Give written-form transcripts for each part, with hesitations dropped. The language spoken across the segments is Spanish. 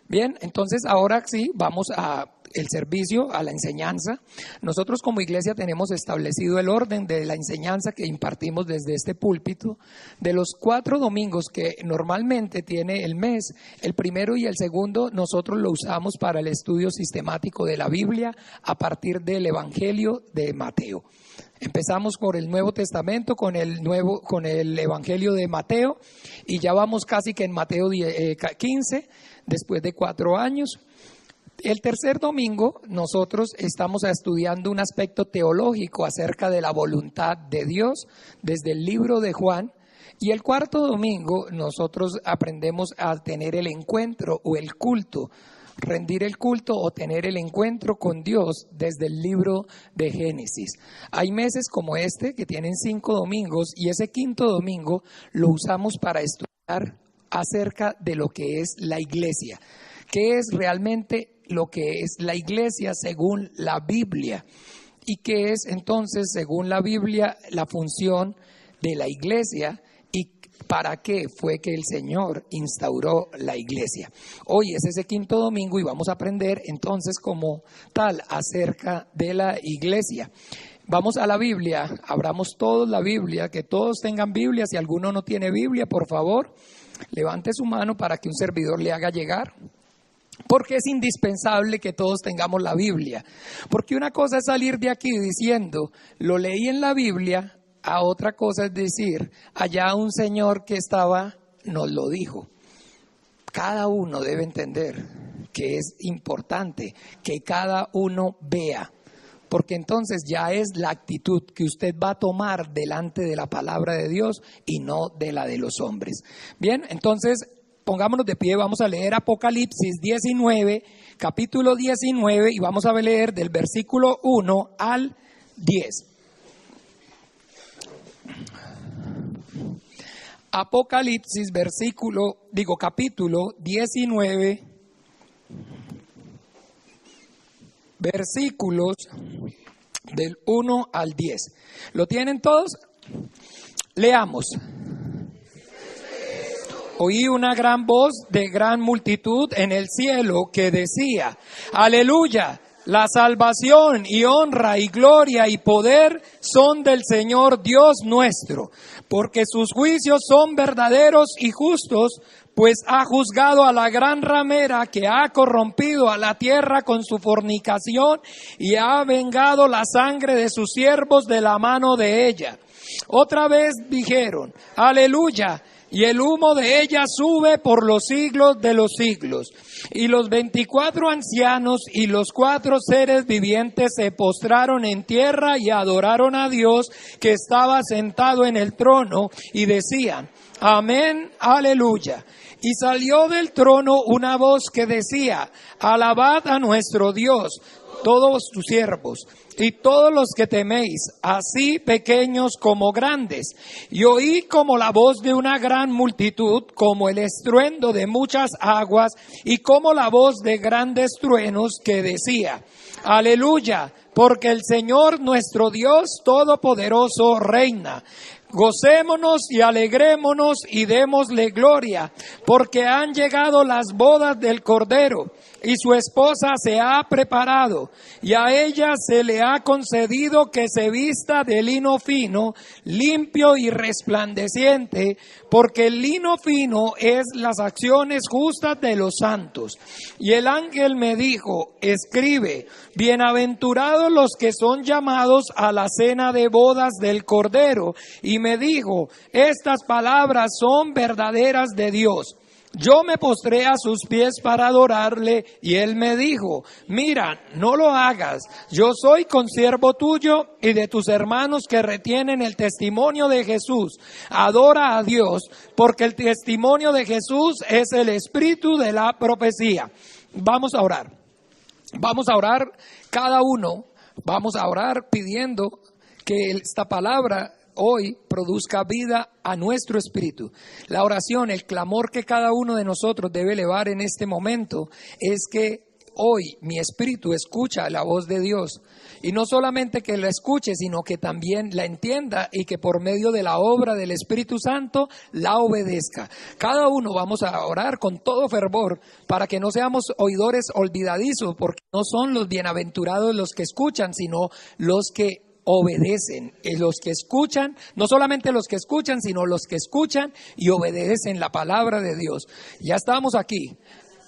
Bien, entonces ahora sí vamos a el servicio, a la enseñanza. Nosotros como iglesia tenemos establecido el orden de la enseñanza que impartimos desde este púlpito. De los 4 domingos que normalmente tiene el mes, el primero y el segundo nosotros lo usamos para el estudio sistemático de la Biblia a partir del Evangelio de Mateo. Empezamos por el Nuevo Testamento con el Evangelio de Mateo y ya vamos casi que en Mateo 15, después de 4 años. El tercer domingo nosotros estamos estudiando un aspecto teológico acerca de la voluntad de Dios desde el libro de Juan. Y el cuarto domingo nosotros aprendemos a tener el encuentro o el culto, rendir el culto o tener el encuentro con Dios desde el libro de Génesis. Hay meses como este que tienen 5 domingos y ese quinto domingo lo usamos para estudiar acerca de lo que es la iglesia. ¿Qué es realmente lo que es la iglesia según la Biblia? ¿Y qué es entonces según la Biblia la función de la iglesia? ¿Y para qué fue que el Señor instauró la iglesia? Hoy es ese quinto domingo y vamos a aprender entonces como tal acerca de la iglesia. Vamos a la Biblia, abramos todos la Biblia, que todos tengan Biblia. Si alguno no tiene Biblia, por favor, levante su mano para que un servidor le haga llegar. Porque es indispensable que todos tengamos la Biblia. Porque una cosa es salir de aquí diciendo, lo leí en la Biblia, a otra cosa es decir, allá un señor que estaba, nos lo dijo. Cada uno debe entender que es importante que cada uno vea. Porque entonces ya es la actitud que usted va a tomar delante de la palabra de Dios y no de la de los hombres. Bien, entonces pongámonos de pie, vamos a leer Apocalipsis 19, capítulo 19 y vamos a leer del versículo 1 al 10. Apocalipsis capítulo 19, versículos del 1 al 10. ¿Lo tienen todos? Leamos. Oí una gran voz de gran multitud en el cielo que decía, aleluya, la salvación y honra y gloria y poder son del Señor Dios nuestro, porque sus juicios son verdaderos y justos, pues ha juzgado a la gran ramera que ha corrompido a la tierra con su fornicación y ha vengado la sangre de sus siervos de la mano de ella. Otra vez dijeron, aleluya. Y el humo de ella sube por los siglos de los siglos. Y los 24 ancianos y los 4 seres vivientes se postraron en tierra y adoraron a Dios que estaba sentado en el trono y decían, amén, aleluya. Y salió del trono una voz que decía, alabad a nuestro Dios, todos tus siervos, y todos los que teméis, así pequeños como grandes. Y oí como la voz de una gran multitud, como el estruendo de muchas aguas, y como la voz de grandes truenos que decía, aleluya, porque el Señor nuestro Dios Todopoderoso reina. Gocémonos y alegrémonos y démosle gloria, porque han llegado las bodas del Cordero, y su esposa se ha preparado, y a ella se le ha concedido que se vista de lino fino, limpio y resplandeciente, porque el lino fino es las acciones justas de los santos. Y el ángel me dijo, escribe, bienaventurados los que son llamados a la cena de bodas del Cordero. Y me dijo, estas palabras son verdaderas de Dios. Yo me postré a sus pies para adorarle y él me dijo, mira, no lo hagas, yo soy consiervo tuyo y de tus hermanos que retienen el testimonio de Jesús. Adora a Dios, porque el testimonio de Jesús es el espíritu de la profecía. Vamos a orar cada uno, vamos a orar pidiendo que esta palabra hoy produzca vida a nuestro espíritu. La oración, el clamor que cada uno de nosotros debe elevar en este momento es que hoy mi espíritu escucha la voz de Dios. Y no solamente que la escuche, sino que también la entienda y que por medio de la obra del Espíritu Santo la obedezca. Cada uno vamos a orar con todo fervor para que no seamos oidores olvidadizos, porque no son los bienaventurados los que escuchan, sino los que obedecen. Los que escuchan, no solamente los que escuchan, sino los que escuchan y obedecen la palabra de Dios. Ya estamos aquí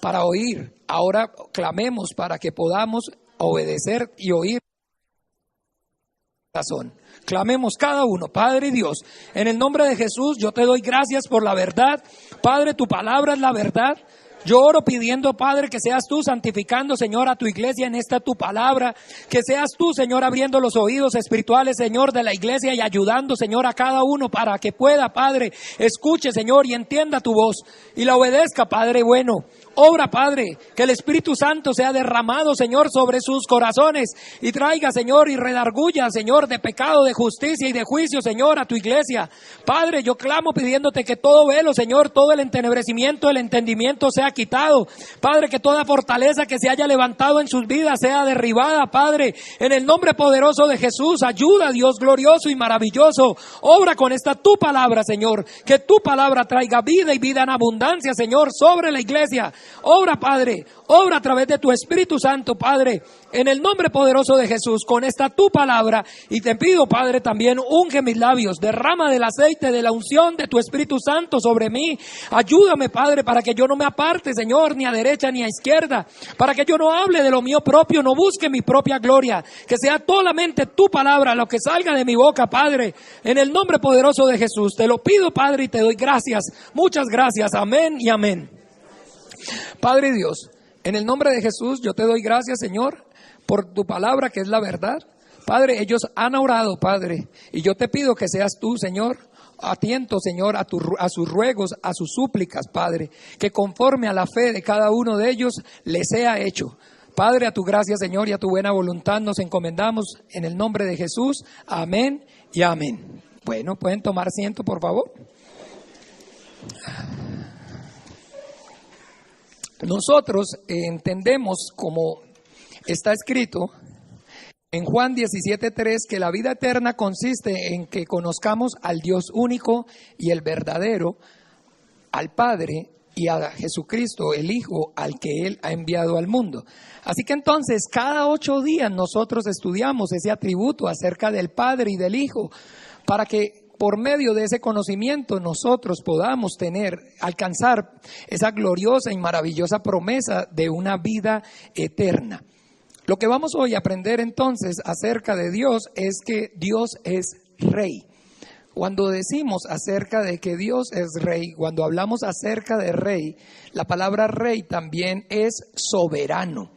para oír. Ahora clamemos para que podamos obedecer y oír. Clamemos cada uno. Padre Dios, en el nombre de Jesús, yo te doy gracias por la verdad. Padre, tu palabra es la verdad. Yo oro pidiendo, Padre, que seas tú santificando, Señor, a tu iglesia en esta tu palabra. Que seas tú, Señor, abriendo los oídos espirituales, Señor, de la iglesia y ayudando, Señor, a cada uno para que pueda, Padre, escuche, Señor, y entienda tu voz y la obedezca, Padre bueno. Obra, Padre, que el Espíritu Santo sea derramado, Señor, sobre sus corazones y traiga, Señor, y redarguya, Señor, de pecado, de justicia y de juicio, Señor, a tu iglesia. Padre, yo clamo pidiéndote que todo velo, Señor, todo el entenebrecimiento, el entendimiento sea quitado. Padre, que toda fortaleza que se haya levantado en sus vidas sea derribada, Padre, en el nombre poderoso de Jesús. Ayuda, Dios glorioso y maravilloso. Obra con esta tu palabra, Señor, que tu palabra traiga vida y vida en abundancia, Señor, sobre la iglesia. Obra, Padre, obra a través de tu Espíritu Santo, Padre, en el nombre poderoso de Jesús, con esta tu palabra. Y te pido, Padre, también unge mis labios, derrama del aceite de la unción de tu Espíritu Santo sobre mí. Ayúdame, Padre, para que yo no me aparte, Señor, ni a derecha ni a izquierda, para que yo no hable de lo mío propio, no busque mi propia gloria, que sea solamente tu palabra lo que salga de mi boca, Padre, en el nombre poderoso de Jesús. Te lo pido, Padre, y te doy gracias, muchas gracias, amén y amén. Padre Dios, en el nombre de Jesús yo te doy gracias, Señor, por tu palabra que es la verdad. Padre, ellos han orado, Padre, y yo te pido que seas tú, Señor, atento, Señor, a sus ruegos, a sus súplicas, Padre, que conforme a la fe de cada uno de ellos les sea hecho. Padre, a tu gracia, Señor, y a tu buena voluntad nos encomendamos en el nombre de Jesús. Amén y amén. Bueno, ¿pueden tomar asiento, por favor? Nosotros entendemos, como está escrito en Juan 17:3, que la vida eterna consiste en que conozcamos al Dios único y el verdadero, al Padre y a Jesucristo, el Hijo, al que Él ha enviado al mundo. Así que entonces, cada 8 días nosotros estudiamos ese atributo acerca del Padre y del Hijo, para que por medio de ese conocimiento nosotros podamos alcanzar esa gloriosa y maravillosa promesa de una vida eterna. Lo que vamos hoy a aprender entonces acerca de Dios es que Dios es Rey. Cuando decimos acerca de que Dios es Rey, cuando hablamos acerca de Rey, la palabra Rey también es soberano.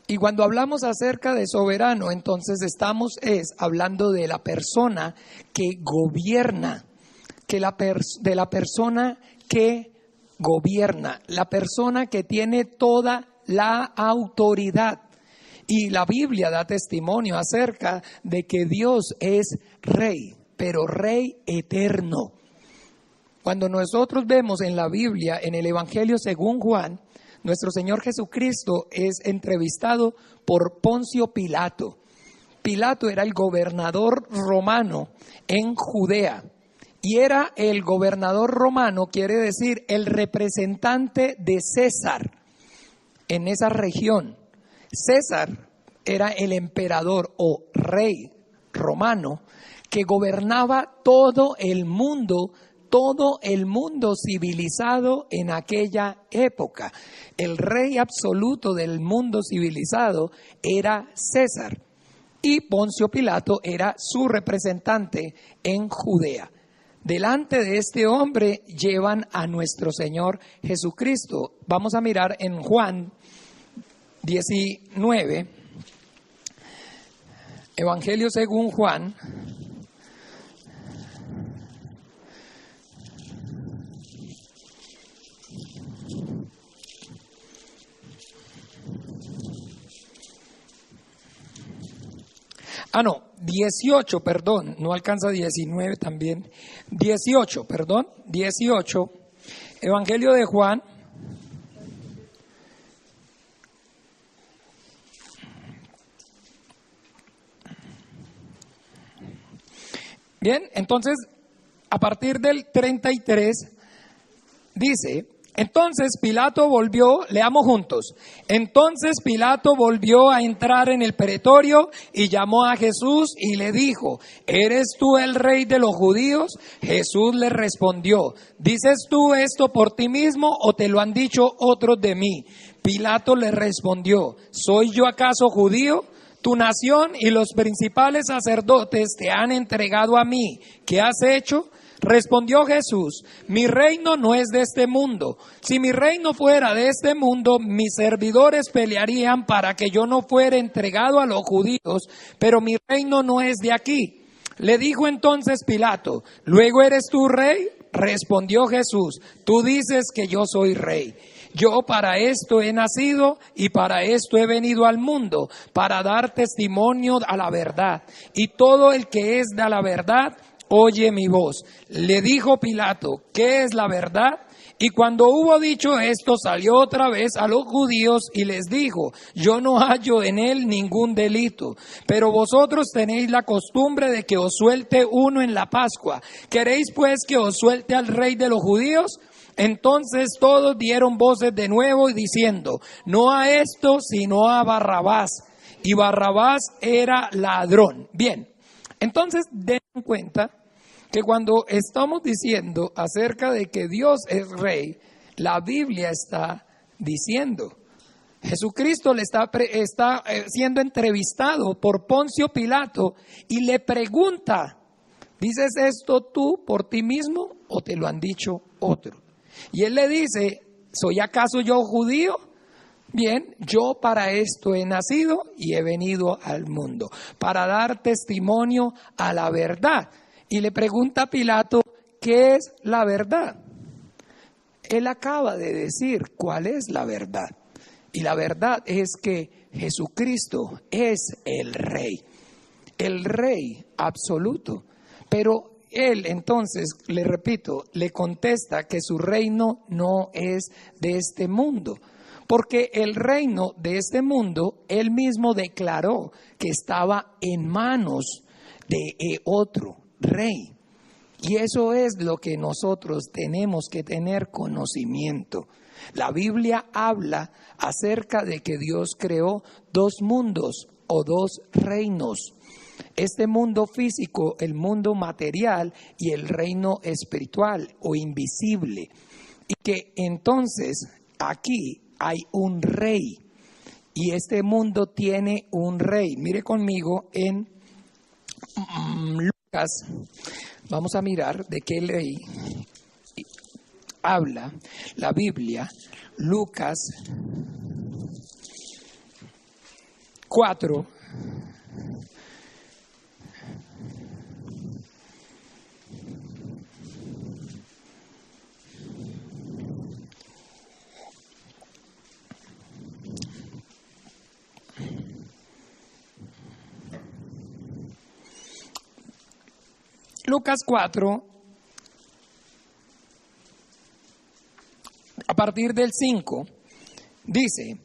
Y cuando hablamos acerca de soberano, entonces estamos hablando de la persona que gobierna, de la persona que gobierna, la persona que tiene toda la autoridad. Y la Biblia da testimonio acerca de que Dios es Rey, pero Rey eterno. Cuando nosotros vemos en la Biblia, en el Evangelio según Juan, nuestro Señor Jesucristo es entrevistado por Poncio Pilato. Pilato era el gobernador romano en Judea. Y era el gobernador romano, quiere decir el representante de César en esa región. César era el emperador o rey romano que gobernaba todo el mundo civilizado en aquella época. El rey absoluto del mundo civilizado era César y Poncio Pilato era su representante en Judea. Delante de este hombre llevan a nuestro Señor Jesucristo. Vamos a mirar en Juan 19, Evangelio según Juan. No, 18, perdón, no alcanza 19 también. 18, Evangelio de Juan. Bien, entonces, a partir del 33, dice, entonces Pilato volvió, leamos juntos, entonces Pilato volvió a entrar en el pretorio y llamó a Jesús y le dijo, ¿eres tú el rey de los judíos? Jesús le respondió, ¿dices tú esto por ti mismo o te lo han dicho otros de mí? Pilato le respondió, ¿soy yo acaso judío? Tu nación y los principales sacerdotes te han entregado a mí. ¿Qué has hecho? Respondió Jesús, mi reino no es de este mundo. Si mi reino fuera de este mundo, mis servidores pelearían para que yo no fuera entregado a los judíos, pero mi reino no es de aquí. Le dijo entonces Pilato, ¿luego eres tú rey? Respondió Jesús, tú dices que yo soy rey. Yo para esto he nacido y para esto he venido al mundo, para dar testimonio a la verdad. Y todo el que es de la verdad, oye mi voz. Le dijo Pilato, ¿qué es la verdad? Y cuando hubo dicho esto, salió otra vez a los judíos y les dijo, yo no hallo en él ningún delito, pero vosotros tenéis la costumbre de que os suelte uno en la Pascua. ¿Queréis pues que os suelte al rey de los judíos? Entonces todos dieron voces de nuevo y diciendo, no a esto, sino a Barrabás. Y Barrabás era ladrón. Bien, entonces den cuenta que cuando estamos diciendo acerca de que Dios es rey, la Biblia está diciendo. Jesucristo le está siendo entrevistado por Poncio Pilato y le pregunta, ¿dices esto tú por ti mismo o te lo han dicho otros? Y él le dice, ¿soy acaso yo judío? Bien, yo para esto he nacido y he venido al mundo, para dar testimonio a la verdad. Y le pregunta a Pilato, ¿qué es la verdad? Él acaba de decir cuál es la verdad. Y la verdad es que Jesucristo es el rey absoluto. Pero él entonces, le repito, le contesta que su reino no es de este mundo. Porque el reino de este mundo, él mismo declaró que estaba en manos de otro rey. Y eso es lo que nosotros tenemos que tener conocimiento. La Biblia habla acerca de que Dios creó dos mundos o dos reinos. Este mundo físico, el mundo material y el reino espiritual o invisible. Y que entonces aquí hay un rey y este mundo tiene un rey. Mire conmigo en Lucas, vamos a mirar de qué rey habla la Biblia. Lucas 4. Lucas 4, a partir del 5, dice,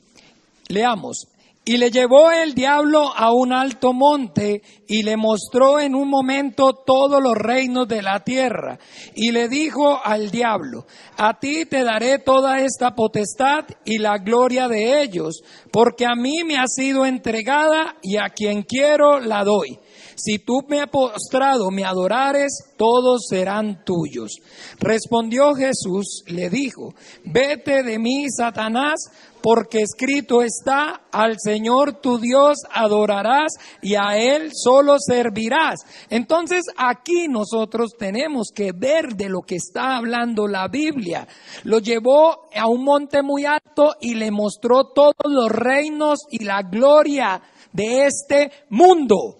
leamos, y le llevó el diablo a un alto monte y le mostró en un momento todos los reinos de la tierra. Y le dijo al diablo, a ti te daré toda esta potestad y la gloria de ellos, porque a mí me ha sido entregada y a quien quiero la doy. Si tú me postrado me adorares, todos serán tuyos. Respondió Jesús, le dijo, vete de mí, Satanás, porque escrito está, al Señor tu Dios adorarás y a Él solo servirás. Entonces aquí nosotros tenemos que ver de lo que está hablando la Biblia. Lo llevó a un monte muy alto y le mostró todos los reinos y la gloria de este mundo.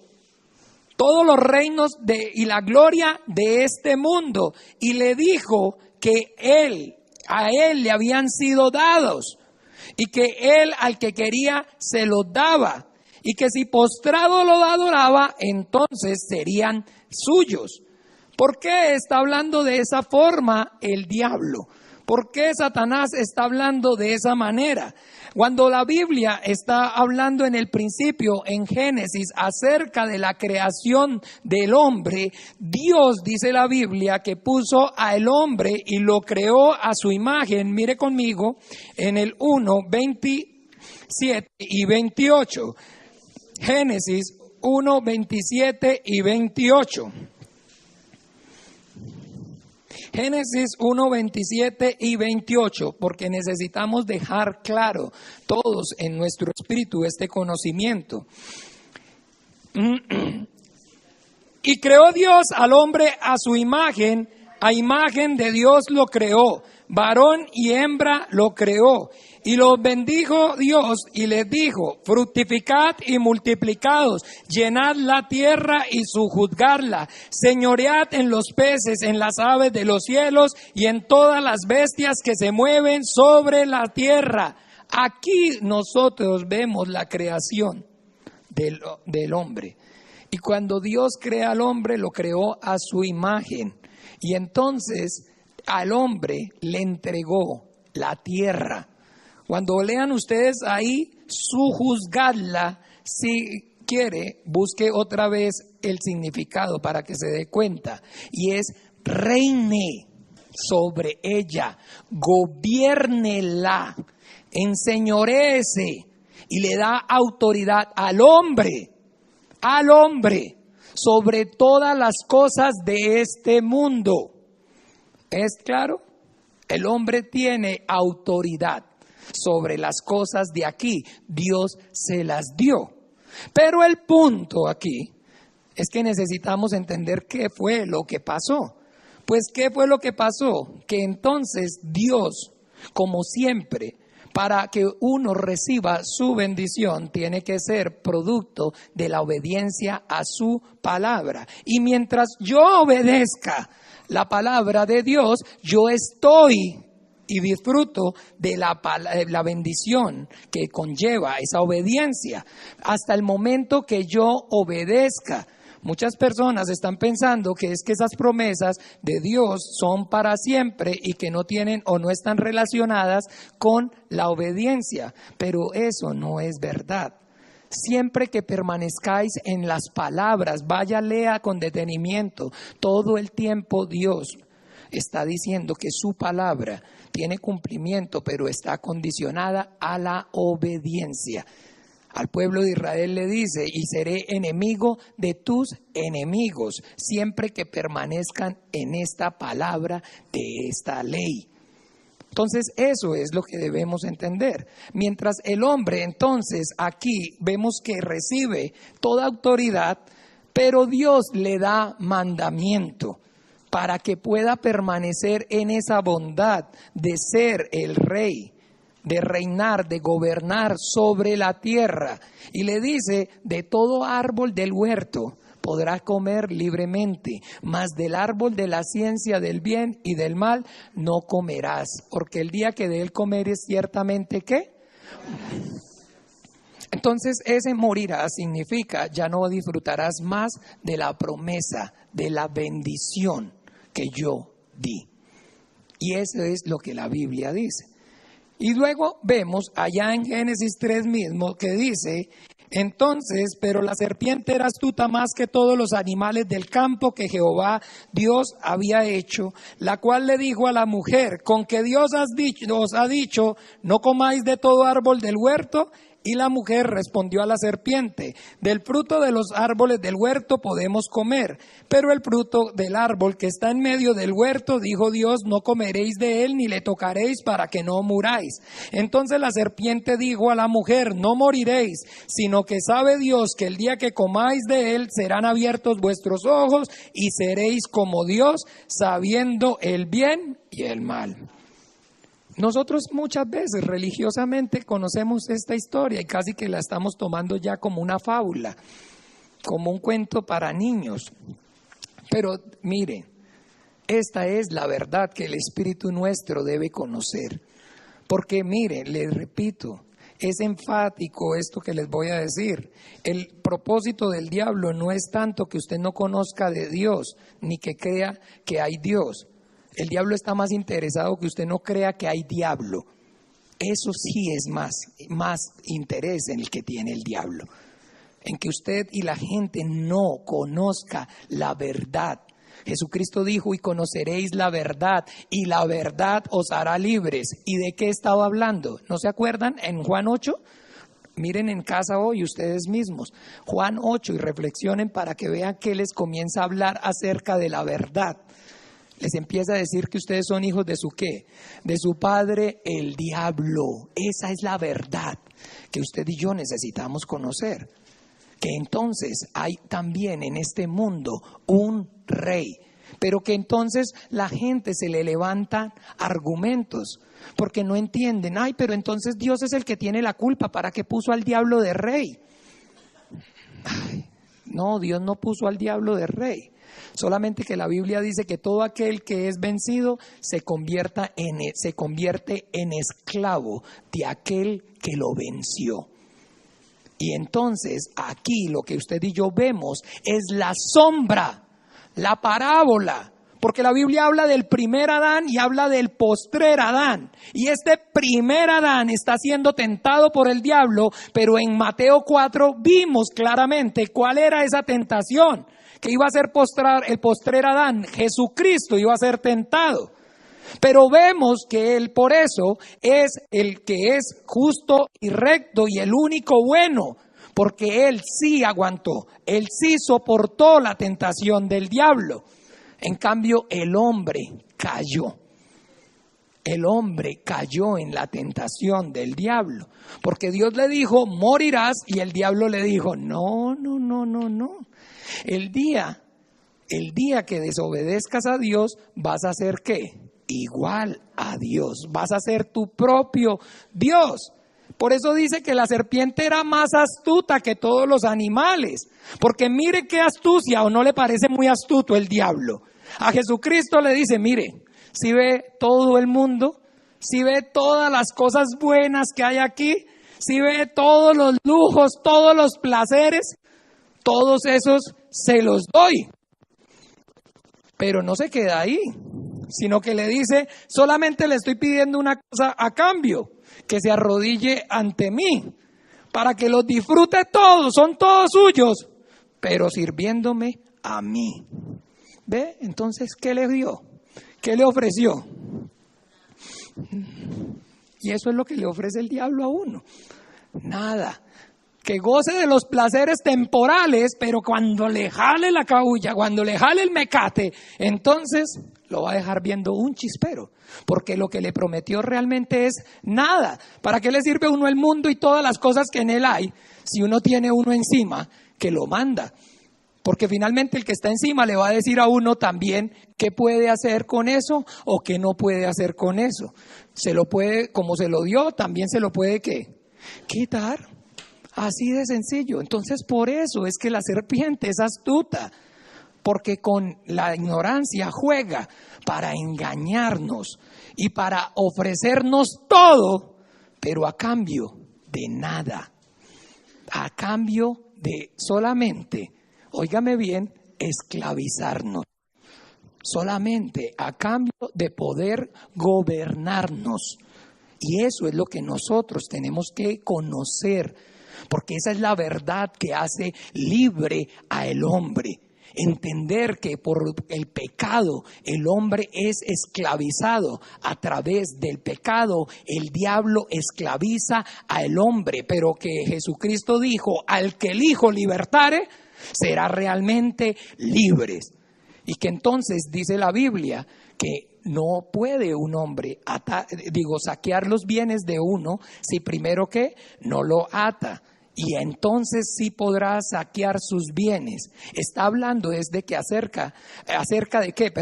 Todos los reinos y la gloria de este mundo. Y le dijo que a él le habían sido dados. Y que él al que quería se los daba. Y que si postrado lo adoraba, entonces serían suyos. ¿Por qué está hablando de esa forma el diablo? ¿Por qué Satanás está hablando de esa manera? Cuando la Biblia está hablando en el principio, en Génesis, acerca de la creación del hombre, Dios, dice la Biblia, que puso al hombre y lo creó a su imagen. Mire conmigo en el 1, 27 y 28. Génesis 1, 27 y 28. Génesis 1, 27 y 28, porque necesitamos dejar claro todos en nuestro espíritu este conocimiento. Y creó Dios al hombre a su imagen, a imagen de Dios lo creó, varón y hembra lo creó. Y los bendijo Dios y les dijo: fructificad y multiplicaos, llenad la tierra y sojuzgadla, señoread en los peces, en las aves de los cielos y en todas las bestias que se mueven sobre la tierra. Aquí nosotros vemos la creación del hombre. Y cuando Dios crea al hombre, lo creó a su imagen. Y entonces al hombre le entregó la tierra. Cuando lean ustedes ahí, sojuzgadla, si quiere, busque otra vez el significado para que se dé cuenta. Y es: reine sobre ella, gobiérnela, enseñoréese, y le da autoridad al hombre, sobre todas las cosas de este mundo. ¿Es claro? El hombre tiene autoridad sobre las cosas de aquí. Dios se las dio. Pero el punto aquí es que necesitamos entender qué fue lo que pasó. Pues ¿qué fue lo que pasó? Que entonces Dios, como siempre, para que uno reciba su bendición, tiene que ser producto de la obediencia a su palabra. Y mientras yo obedezca la palabra de Dios, yo estoy y disfruto de la bendición que conlleva esa obediencia, hasta el momento que yo obedezca. Muchas personas están pensando que es que esas promesas de Dios son para siempre y que no tienen o no están relacionadas con la obediencia, pero eso no es verdad. Siempre que permanezcáis en las palabras, vaya, lea con detenimiento, todo el tiempo Dios está diciendo que su palabra tiene cumplimiento, pero está condicionada a la obediencia. Al pueblo de Israel le dice: y seré enemigo de tus enemigos, siempre que permanezcan en esta palabra de esta ley. Entonces eso es lo que debemos entender. Mientras el hombre, entonces, aquí vemos que recibe toda autoridad, pero Dios le da mandamiento para que pueda permanecer en esa bondad de ser el rey, de reinar, de gobernar sobre la tierra. Y le dice: de todo árbol del huerto podrás comer libremente, mas del árbol de la ciencia del bien y del mal no comerás, porque el día que de él comeres ciertamente, ¿qué? Entonces ese morirás significa ya no disfrutarás más de la promesa, de la bendición que yo di. Y eso es lo que la Biblia dice. Y luego vemos allá en Génesis 3 mismo que dice: entonces, pero la serpiente era astuta más que todos los animales del campo que Jehová Dios había hecho, la cual le dijo a la mujer: ¿con que Dios os ha dicho, no comáis de todo árbol del huerto? Y la mujer respondió a la serpiente: del fruto de los árboles del huerto podemos comer, pero el fruto del árbol que está en medio del huerto, dijo Dios, no comeréis de él ni le tocaréis para que no muráis. Entonces la serpiente dijo a la mujer: no moriréis, sino que sabe Dios que el día que comáis de él serán abiertos vuestros ojos y seréis como Dios, sabiendo el bien y el mal. Nosotros muchas veces religiosamente conocemos esta historia y casi que la estamos tomando ya como una fábula, como un cuento para niños. Pero mire, esta es la verdad que el espíritu nuestro debe conocer. Porque mire, les repito, es enfático esto que les voy a decir. El propósito del diablo no es tanto que usted no conozca de Dios, ni que crea que hay Dios. El diablo está más interesado que usted no crea que hay diablo. Eso sí es más interés en el que tiene el diablo. En que usted y la gente no conozca la verdad. Jesucristo dijo: y conoceréis la verdad, y la verdad os hará libres. ¿Y de qué estaba hablando? ¿No se acuerdan? En Juan 8, miren en casa hoy ustedes mismos, Juan 8, y reflexionen para que vean que les comienza a hablar acerca de la verdad. Les empieza a decir que ustedes son hijos de su ¿qué? De su padre el diablo. Esa es la verdad que usted y yo necesitamos conocer. Que entonces hay también en este mundo un rey, pero que entonces la gente se le levantan argumentos, porque no entienden. Ay, pero entonces Dios es el que tiene la culpa, ¿para qué puso al diablo de rey? Ay, no, Dios no puso al diablo de rey, solamente que la Biblia dice que todo aquel que es vencido se convierte en esclavo de aquel que lo venció. Y entonces aquí lo que usted y yo vemos es la sombra, la parábola, porque la Biblia habla del primer Adán y habla del postrer Adán. Y este primer Adán está siendo tentado por el diablo, pero en Mateo 4 vimos claramente cuál era esa tentación, que iba a ser el postrer Adán, Jesucristo iba a ser tentado. Pero vemos que Él por eso es el que es justo y recto y el único bueno, porque Él sí aguantó, Él sí soportó la tentación del diablo. En cambio, el hombre cayó. El hombre cayó en la tentación del diablo, porque Dios le dijo: morirás, y el diablo le dijo: no. El día que desobedezcas a Dios, vas a ser ¿qué? Igual a Dios, vas a ser tu propio Dios. Por eso dice que la serpiente era más astuta que todos los animales, porque mire qué astucia, ¿o no le parece muy astuto el diablo? A Jesucristo le dice: mire, si ve todo el mundo, si ve todas las cosas buenas que hay aquí, si ve todos los lujos, todos los placeres, todos esos se los doy. Pero no se queda ahí, sino que le dice: solamente le estoy pidiendo una cosa a cambio, que se arrodille ante mí, para que los disfrute todos, son todos suyos, pero sirviéndome a mí. ¿Ve? Entonces, ¿qué le dio? ¿Qué le ofreció? Y eso es lo que le ofrece el diablo a uno. Nada. Que goce de los placeres temporales, pero cuando le jale la cabulla, cuando le jale el mecate, entonces lo va a dejar viendo un chispero, porque lo que le prometió realmente es nada. ¿Para qué le sirve a uno el mundo y todas las cosas que en él hay, si uno tiene uno encima que lo manda? Porque finalmente el que está encima le va a decir a uno también qué puede hacer con eso o qué no puede hacer con eso. Se lo puede, como se lo dio, también se lo puede ¿qué? Quitar. Así de sencillo. Entonces, por eso es que la serpiente es astuta, porque con la ignorancia juega para engañarnos y para ofrecernos todo, pero a cambio de nada, a cambio de solamente, óigame bien, esclavizarnos, solamente a cambio de poder gobernarnos. Y eso es lo que nosotros tenemos que conocer, porque esa es la verdad que hace libre a el hombre. Entender que por el pecado el hombre es esclavizado. A través del pecado el diablo esclaviza a el hombre, pero que Jesucristo dijo: al que el Hijo libertare, será realmente libres. Y que entonces dice la Biblia que no puede un hombre saquear los bienes de uno si primero que no lo ata. Y entonces sí podrá saquear sus bienes. Está hablando es de que acerca de qué,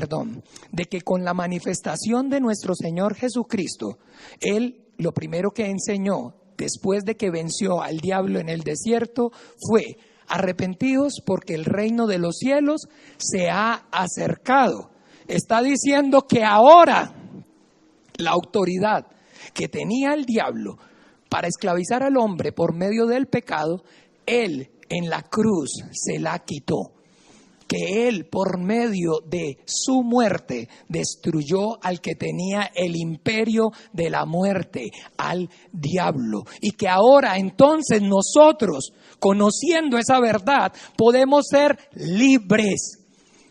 de que con la manifestación de nuestro Señor Jesucristo, Él lo primero que enseñó después de que venció al diablo en el desierto fue: arrepentidos porque el reino de los cielos se ha acercado. Está diciendo que ahora la autoridad que tenía el diablo para esclavizar al hombre por medio del pecado, Él en la cruz se la quitó. que Él, por medio de su muerte, destruyó al que tenía el imperio de la muerte, al diablo. Y que ahora entonces nosotros, conociendo esa verdad, podemos ser libres.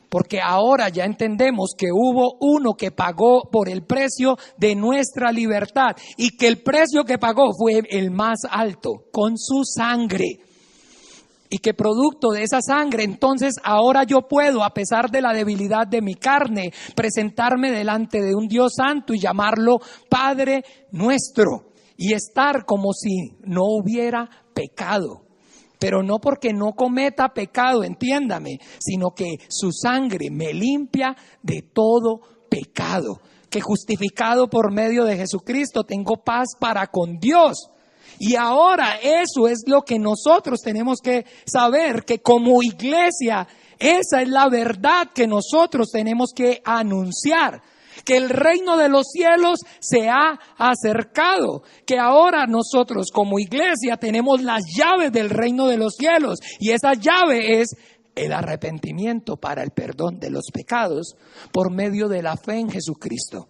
Porque ahora ya entendemos que hubo uno que pagó por el precio de nuestra libertad y que el precio que pagó fue el más alto, con su sangre. Y que producto de esa sangre, entonces ahora yo puedo, a pesar de la debilidad de mi carne, presentarme delante de un Dios santo y llamarlo Padre nuestro y estar como si no hubiera pecado. Pero no porque no cometa pecado, entiéndame, sino que su sangre me limpia de todo pecado. Que justificado por medio de Jesucristo tengo paz para con Dios. Y ahora eso es lo que nosotros tenemos que saber, que como iglesia, esa es la verdad que nosotros tenemos que anunciar. Que el reino de los cielos se ha acercado, que ahora nosotros como iglesia tenemos las llaves del reino de los cielos y esa llave es el arrepentimiento para el perdón de los pecados por medio de la fe en Jesucristo.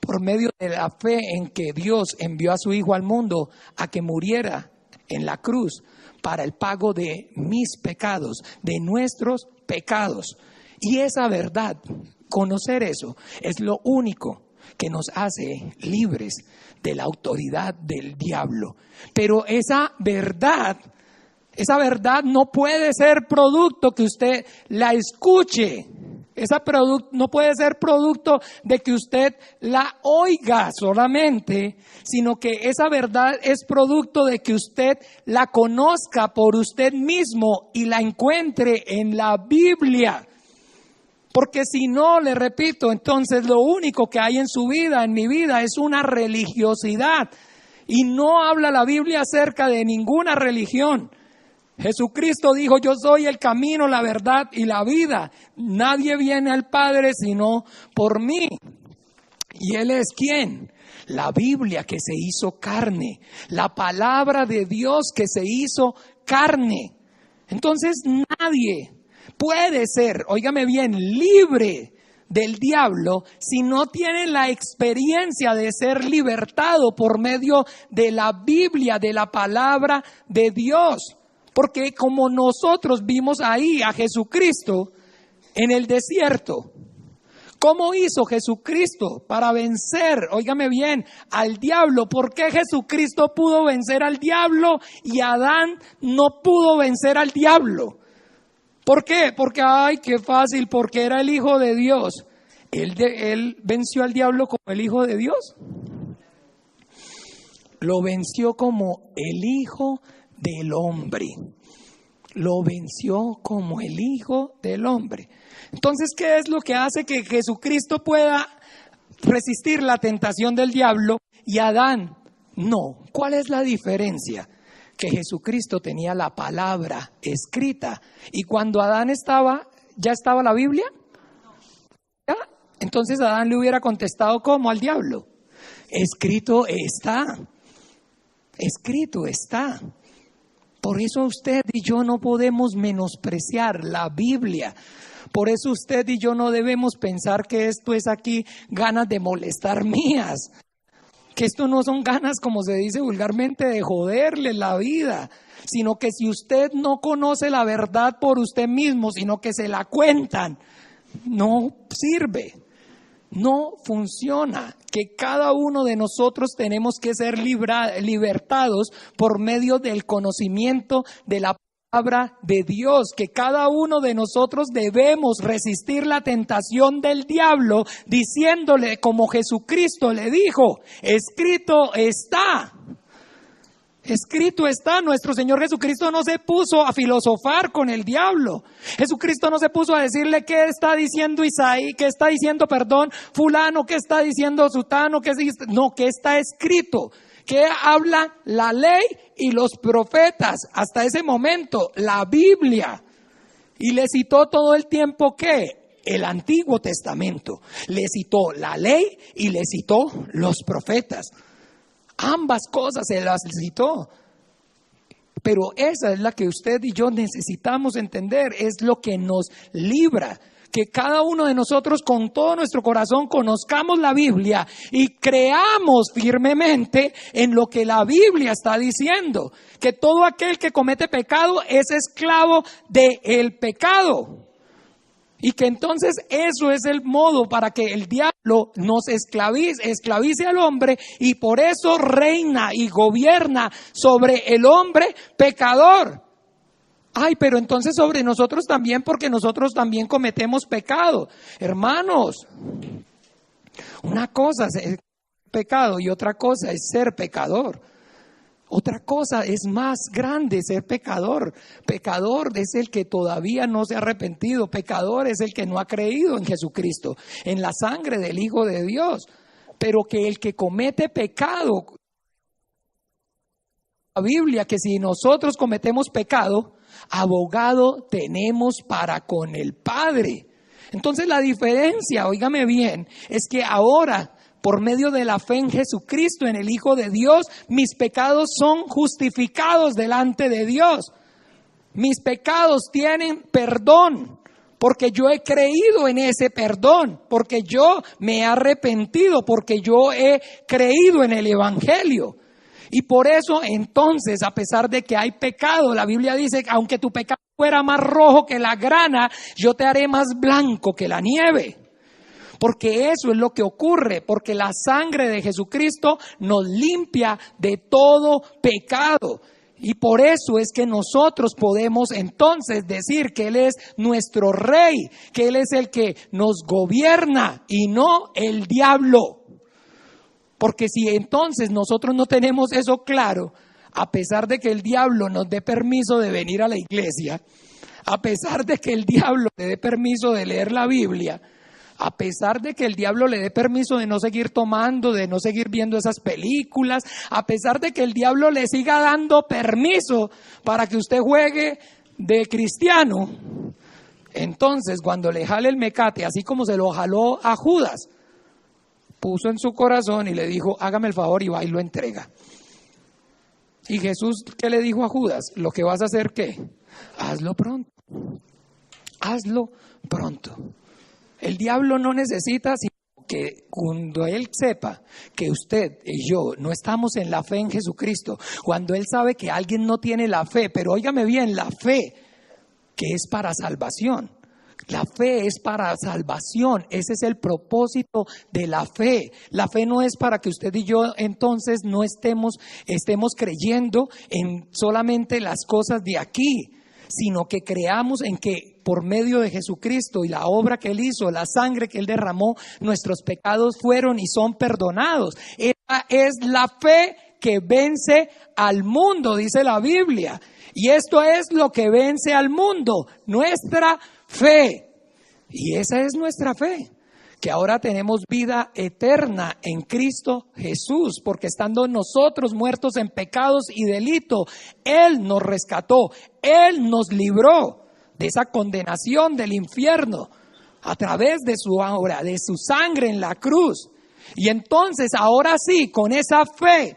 Por medio de la fe en que Dios envió a su Hijo al mundo a que muriera en la cruz para el pago de mis pecados, de nuestros pecados. Y esa verdad, conocer eso, es lo único que nos hace libres de la autoridad del diablo. Pero esa verdad no puede ser producto que usted la escuche. No puede ser producto de que usted la oiga solamente, sino que esa verdad es producto de que usted la conozca por usted mismo y la encuentre en la Biblia. Porque si no, le repito, entonces lo único que hay en su vida, en mi vida, es una religiosidad. Y no habla la Biblia acerca de ninguna religión. Jesucristo dijo, yo soy el camino, la verdad y la vida. Nadie viene al Padre sino por mí. ¿Y Él es quién? La Biblia que se hizo carne. La palabra de Dios que se hizo carne. Entonces nadie puede ser, óigame bien, libre del diablo si no tiene la experiencia de ser libertado por medio de la Biblia, de la palabra de Dios. Porque como nosotros vimos ahí a Jesucristo en el desierto, ¿cómo hizo Jesucristo para vencer, óigame bien, al diablo? ¿Por qué Jesucristo pudo vencer al diablo y Adán no pudo vencer al diablo? ¿Por qué? Porque, ay, qué fácil, porque era el Hijo de Dios. ¿Él venció al diablo como el Hijo de Dios? Lo venció como el Hijo del hombre. Lo venció como el Hijo del hombre. Entonces, ¿qué es lo que hace que Jesucristo pueda resistir la tentación del diablo y Adán no? ¿Cuál es la diferencia? Que Jesucristo tenía la palabra escrita y cuando Adán ¿ya estaba la Biblia? ¿Ya? Entonces Adán le hubiera contestado ¿cómo? Al diablo. Escrito está. Escrito está. Por eso usted y yo no podemos menospreciar la Biblia. Por eso usted y yo no debemos pensar que esto es aquí ganas de molestar mías. Que esto no son ganas, como se dice vulgarmente, de joderle la vida. Sino que si usted no conoce la verdad por usted mismo, sino que se la cuentan, no sirve. No funciona, que cada uno de nosotros tenemos que ser libertados por medio del conocimiento de la palabra de Dios, que cada uno de nosotros debemos resistir la tentación del diablo diciéndole como Jesucristo le dijo, escrito está. Escrito está, nuestro Señor Jesucristo no se puso a filosofar con el diablo. Jesucristo no se puso a decirle qué está diciendo Isaí, qué está diciendo, fulano, qué está diciendo sutano, qué está escrito. ¿Qué habla la ley y los profetas? Hasta ese momento, la Biblia. Y le citó todo el tiempo ¿qué? El Antiguo Testamento. Le citó la ley y le citó los profetas. Ambas cosas se las citó. Pero esa es la que usted y yo necesitamos entender, es lo que nos libra. Que cada uno de nosotros con todo nuestro corazón conozcamos la Biblia y creamos firmemente en lo que la Biblia está diciendo. Que todo aquel que comete pecado es esclavo del pecado. Y que entonces eso es el modo para que el diablo nos esclavice al hombre, y por eso reina y gobierna sobre el hombre pecador. Ay, pero entonces sobre nosotros también, porque nosotros también cometemos pecado. Hermanos, una cosa es pecado y otra cosa es ser pecador. Otra cosa es más grande ser pecador. Pecador es el que todavía no se ha arrepentido. Pecador es el que no ha creído en Jesucristo, en la sangre del Hijo de Dios. Pero que el que comete pecado, la Biblia, que si nosotros cometemos pecado, abogado tenemos para con el Padre. Entonces la diferencia, óigame bien, es que ahora, por medio de la fe en Jesucristo, en el Hijo de Dios, mis pecados son justificados delante de Dios. Mis pecados tienen perdón, porque yo he creído en ese perdón, porque yo me he arrepentido, porque yo he creído en el Evangelio. Y por eso entonces, a pesar de que hay pecado, la Biblia dice que aunque tu pecado fuera más rojo que la grana, yo te haré más blanco que la nieve. Porque eso es lo que ocurre, porque la sangre de Jesucristo nos limpia de todo pecado. Y por eso es que nosotros podemos entonces decir que Él es nuestro Rey, que Él es el que nos gobierna y no el diablo. Porque si entonces nosotros no tenemos eso claro, a pesar de que el diablo nos dé permiso de venir a la iglesia, a pesar de que el diablo le dé permiso de leer la Biblia, a pesar de que el diablo le dé permiso de no seguir tomando, de no seguir viendo esas películas, a pesar de que el diablo le siga dando permiso para que usted juegue de cristiano, entonces cuando le jale el mecate, así como se lo jaló a Judas, puso en su corazón y le dijo, hágame el favor, y va y lo entrega. Y Jesús, ¿qué le dijo a Judas? Lo que vas a hacer, ¿qué? Hazlo pronto. Hazlo pronto. El diablo no necesita sino que cuando él sepa que usted y yo no estamos en la fe en Jesucristo, cuando él sabe que alguien no tiene la fe, pero óigame bien, la fe que es para salvación. La fe es para salvación, ese es el propósito de la fe. La fe no es para que usted y yo entonces no estemos creyendo en solamente las cosas de aquí, sino que creamos en que por medio de Jesucristo y la obra que Él hizo, la sangre que Él derramó, nuestros pecados fueron y son perdonados. Esa es la fe que vence al mundo, dice la Biblia. Y esto es lo que vence al mundo, nuestra fe. Y esa es nuestra fe, que ahora tenemos vida eterna en Cristo Jesús, porque estando nosotros muertos en pecados y delitos, Él nos rescató, Él nos libró de esa condenación del infierno a través de su obra, de su sangre en la cruz. Y entonces ahora sí, con esa fe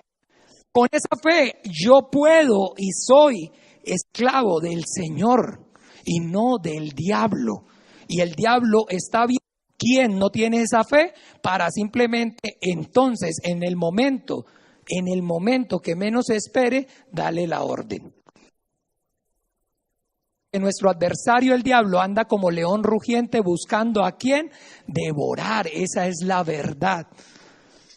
yo puedo y soy esclavo del Señor y no del diablo. Y el diablo está viendo quién no tiene esa fe para simplemente entonces en el momento que menos se espere, dale la orden. Que nuestro adversario el diablo anda como león rugiente buscando a quién devorar. Esa es la verdad.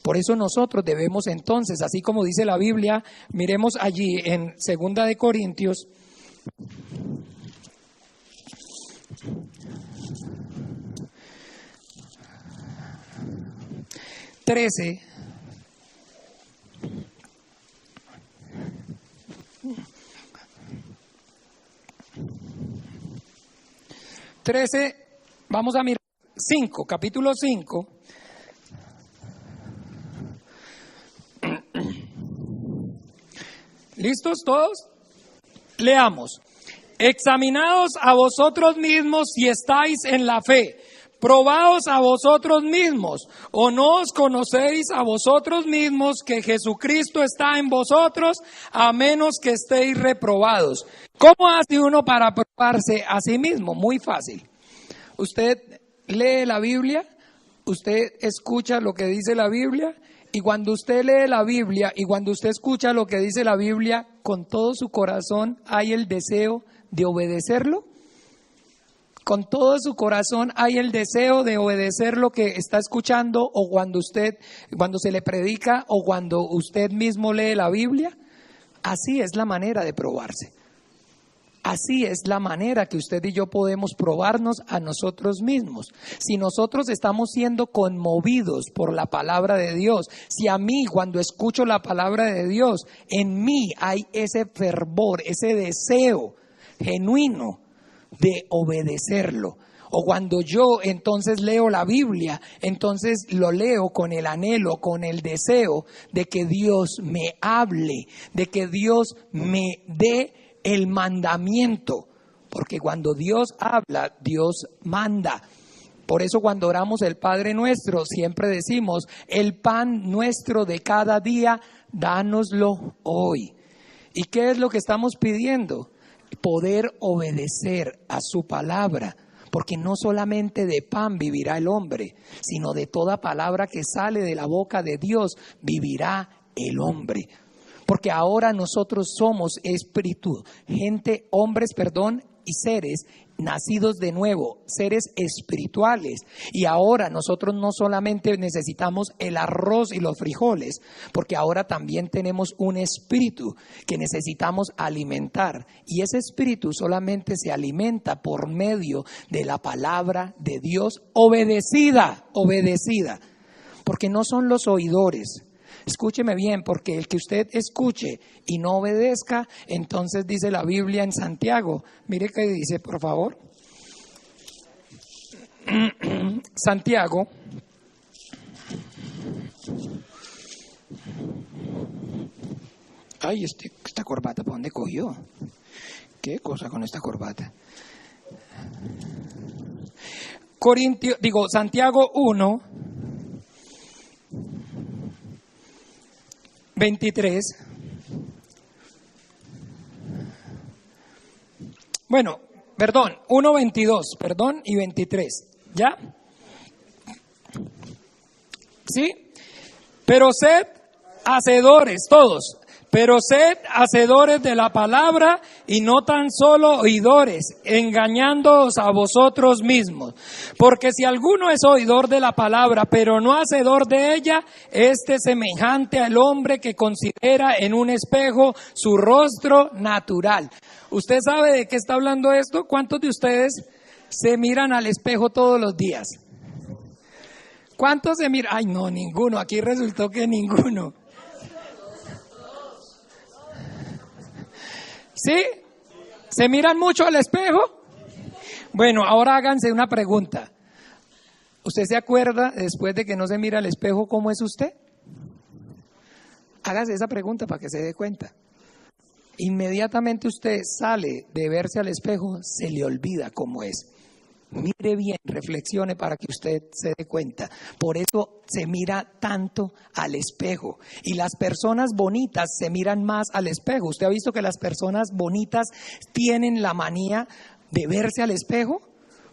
Por eso nosotros debemos entonces, así como dice la Biblia, miremos allí en 2 de Corintios 13. Vamos a mirar 5, capítulo 5. ¿Listos todos? Leamos. Examinaos a vosotros mismos si estáis en la fe. Probaos a vosotros mismos, o no os conocéis a vosotros mismos que Jesucristo está en vosotros, a menos que estéis reprobados. ¿Cómo hace uno para probarse a sí mismo? Muy fácil. Usted lee la Biblia, usted escucha lo que dice la Biblia, y cuando usted lee la Biblia y cuando usted escucha lo que dice la Biblia, con todo su corazón hay el deseo de obedecerlo. Con todo su corazón hay el deseo de obedecer lo que está escuchando, o cuando se le predica, o cuando usted mismo lee la Biblia. Así es la manera de probarse. Así es la manera que usted y yo podemos probarnos a nosotros mismos. Si nosotros estamos siendo conmovidos por la palabra de Dios, si a mí cuando escucho la palabra de Dios, en mí hay ese fervor, ese deseo genuino de obedecerlo. O cuando yo entonces leo la Biblia, entonces lo leo con el anhelo, con el deseo de que Dios me hable, de que Dios me dé el mandamiento. Porque cuando Dios habla, Dios manda. Por eso cuando oramos el Padre Nuestro, siempre decimos, el pan nuestro de cada día, dánoslo hoy. ¿Y qué es lo que estamos pidiendo? Poder obedecer a su palabra, porque no solamente de pan vivirá el hombre, sino de toda palabra que sale de la boca de Dios vivirá el hombre. Porque ahora nosotros somos hombres, y seres nacidos de nuevo, seres espirituales. Y ahora nosotros no solamente necesitamos el arroz y los frijoles, porque ahora también tenemos un espíritu que necesitamos alimentar. Y ese espíritu solamente se alimenta por medio de la palabra de Dios obedecida. Porque no son los oidores. Escúcheme bien, porque el que usted escuche y no obedezca, entonces dice la Biblia en Santiago. Mire qué dice, por favor. Santiago. Ay, esta corbata, ¿para dónde cogió? ¿Qué cosa con esta corbata? Santiago 1. 23. Bueno, perdón, 1:22, perdón, y 23. ¿Ya? ¿Sí? Pero sed hacedores, todos. Pero sed hacedores de la palabra y no tan solo oidores, engañándoos a vosotros mismos. Porque si alguno es oidor de la palabra, pero no hacedor de ella, este es semejante al hombre que considera en un espejo su rostro natural. ¿Usted sabe de qué está hablando esto? ¿Cuántos de ustedes se miran al espejo todos los días? ¿Cuántos se miran? Ay, no, ninguno. Aquí resultó que ninguno. ¿Sí? ¿Se miran mucho al espejo? Bueno, ahora háganse una pregunta. ¿Usted se acuerda, después de que no se mira al espejo, cómo es usted? Hágase esa pregunta para que se dé cuenta. Inmediatamente usted sale de verse al espejo, se le olvida cómo es. Mire bien, reflexione para que usted se dé cuenta. Por eso se mira tanto al espejo. Y las personas bonitas se miran más al espejo. ¿Usted ha visto que las personas bonitas tienen la manía de verse al espejo?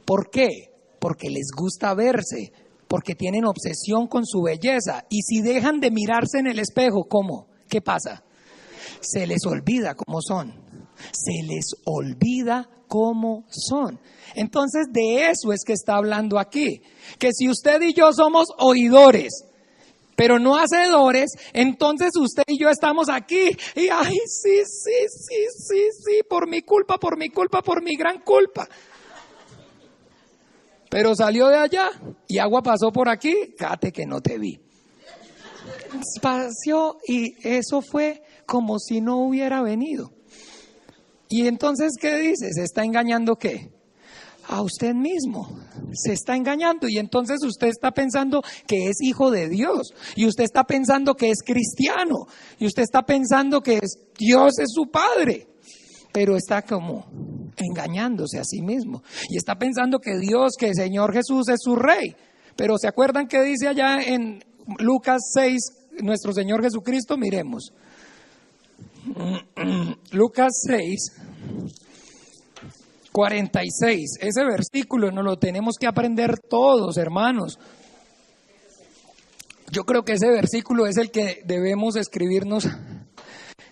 ¿Por qué? Porque les gusta verse, porque tienen obsesión con su belleza. Y si dejan de mirarse en el espejo, ¿cómo? ¿Qué pasa? Se les olvida cómo son. Se les olvida cómo son. Entonces de eso es que está hablando aquí. Que si usted y yo somos oidores, pero no hacedores, entonces usted y yo estamos aquí. Y ay, sí, por mi culpa, por mi gran culpa. Pero salió de allá y agua pasó por aquí, cállate que no te vi. Pasó y eso fue como si no hubiera venido. Y entonces, ¿qué dice? ¿Se está engañando qué? A usted mismo. Se está engañando y entonces usted está pensando que es hijo de Dios. Y usted está pensando que es cristiano. Y usted está pensando que Dios es su padre. Pero está como engañándose a sí mismo. Y está pensando que Dios, que el Señor Jesús es su Rey. Pero ¿se acuerdan qué dice allá en Lucas 6, nuestro Señor Jesucristo? Miremos. Lucas 6, 46. Ese versículo nos lo tenemos que aprender todos, hermanos. Yo creo que ese versículo es el que debemos escribirnos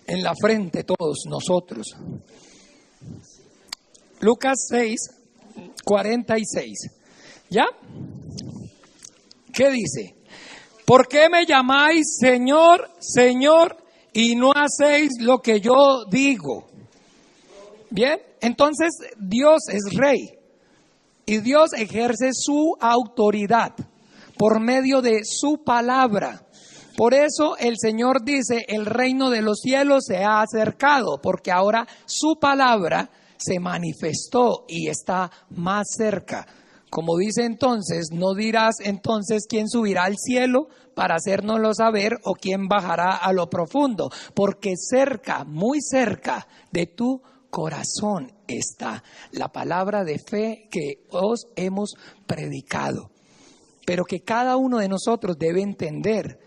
en la frente todos nosotros. Lucas 6, 46. ¿Ya? ¿Qué dice? ¿Por qué me llamáis Señor, Señor, y no hacéis lo que yo digo? Bien, entonces Dios es Rey y Dios ejerce su autoridad por medio de su palabra. Por eso el Señor dice, el reino de los cielos se ha acercado, porque ahora su palabra se manifestó y está más cerca. Como dice entonces, no dirás entonces quién subirá al cielo para hacérnoslo saber o quién bajará a lo profundo, porque cerca, muy cerca de tu corazón está la palabra de fe que os hemos predicado. Pero que cada uno de nosotros debe entender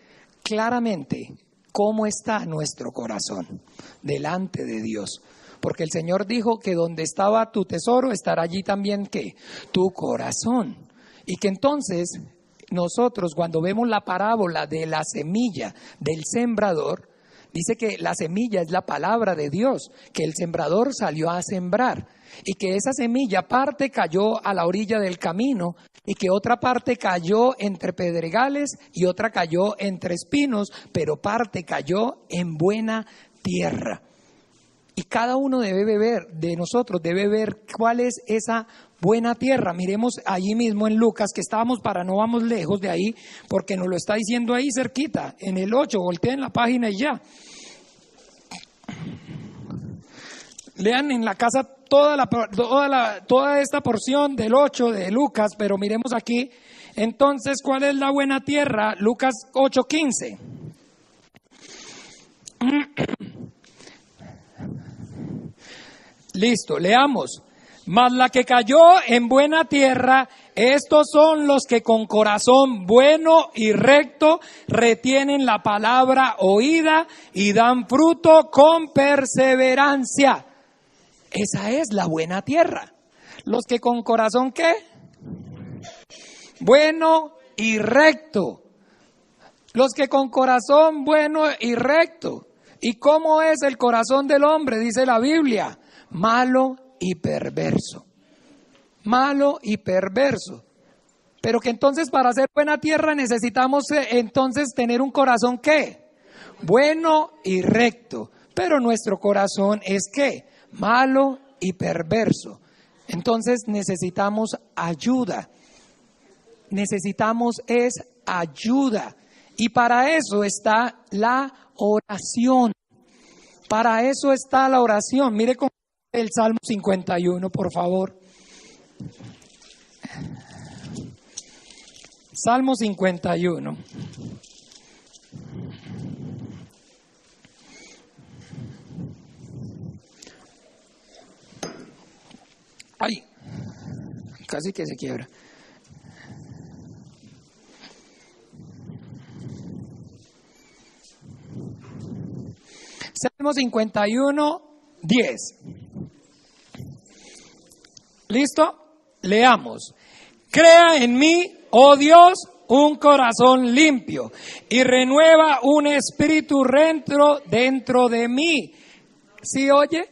claramente cómo está nuestro corazón delante de Dios. Porque el Señor dijo que donde estaba tu tesoro, estará allí también ¿qué? Tu corazón. Y que entonces nosotros cuando vemos la parábola de la semilla del sembrador, dice que la semilla es la palabra de Dios, que el sembrador salió a sembrar y que esa semilla parte cayó a la orilla del camino y que otra parte cayó entre pedregales y otra cayó entre espinos, pero parte cayó en buena tierra. Y cada uno de nosotros debe ver cuál es esa buena tierra. Miremos allí mismo en Lucas, que estábamos no vamos lejos de ahí, porque nos lo está diciendo ahí cerquita, en el 8, volteen la página y ya. Lean en la casa toda esta porción del 8 de Lucas, pero miremos aquí, entonces, ¿cuál es la buena tierra? Lucas 8:15. Listo, leamos. Mas la que cayó en buena tierra, estos son los que con corazón bueno y recto retienen la palabra oída y dan fruto con perseverancia. Esa es la buena tierra. Los que con corazón ¿qué? Bueno y recto. Los que con corazón bueno y recto. ¿Y cómo es el corazón del hombre? Dice la Biblia. Malo y perverso. Malo y perverso. Pero que entonces para hacer buena tierra necesitamos entonces tener un corazón ¿qué? Bueno y recto. Pero nuestro corazón es ¿qué? Malo y perverso. Entonces necesitamos ayuda. Necesitamos ayuda. Y para eso está la oración. Para eso está la oración. Mire cómo el Salmo 51, por favor. Salmo 51. Ay, casi que se quiebra. Salmo 51, 10. ¿Listo? Leamos. Crea en mí, oh Dios, un corazón limpio y renueva un espíritu recto dentro de mí. ¿Sí oye?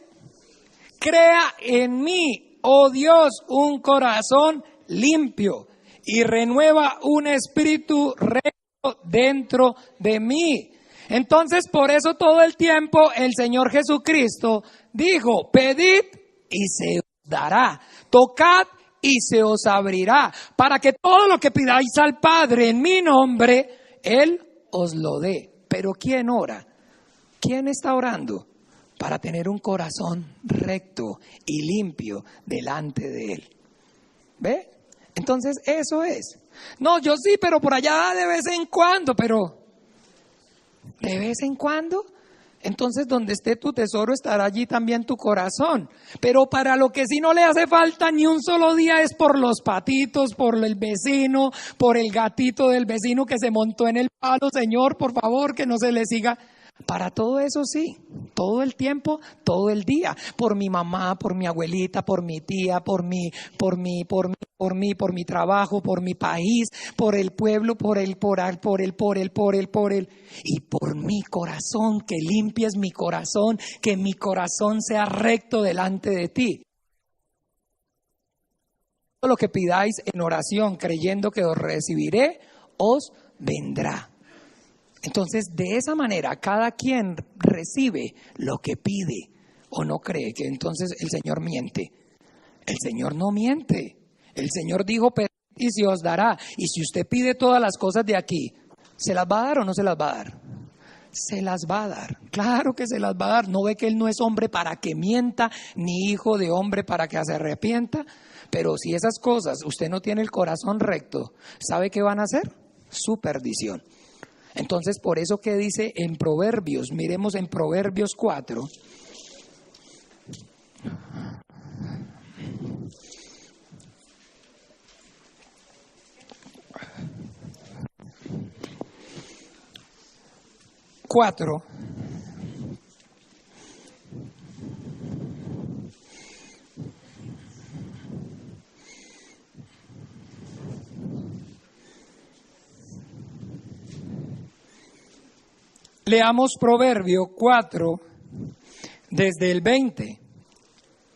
Crea en mí, oh Dios, un corazón limpio y renueva un espíritu recto dentro de mí. Entonces, por eso todo el tiempo el Señor Jesucristo dijo, pedid y se os dará, tocad y se os abrirá, para que todo lo que pidáis al Padre en mi nombre, Él os lo dé. Pero ¿quién ora? ¿Quién está orando? Para tener un corazón recto y limpio delante de Él. ¿Ve? Entonces eso es. No, yo sí, pero por allá de vez en cuando, pero ¿de vez en cuando? Entonces, donde esté tu tesoro, estará allí también tu corazón. Pero para lo que sí no le hace falta ni un solo día es por los patitos, por el vecino, por el gatito del vecino que se montó en el palo. Señor, por favor, que no se le siga. Para todo eso sí, todo el tiempo, todo el día. Por mi mamá, por mi abuelita, por mi tía, por mi trabajo, por mi país, por el pueblo, por el, y por mi corazón, que limpies mi corazón, que mi corazón sea recto delante de ti. Todo lo que pidáis en oración, creyendo que os recibiré, os vendrá. Entonces, de esa manera, cada quien recibe lo que pide o no cree que entonces el Señor miente. El Señor no miente. El Señor dijo, pedid y se os dará. Y si usted pide todas las cosas de aquí, ¿se las va a dar o no se las va a dar? Se las va a dar. Claro que se las va a dar. ¿No ve que Él no es hombre para que mienta, ni hijo de hombre para que se arrepienta? Pero si esas cosas usted no tiene el corazón recto, ¿sabe qué van a hacer? Su perdición. Entonces, por eso que dice en Proverbios, miremos en Proverbios 4. Leamos Proverbio 4, desde el 20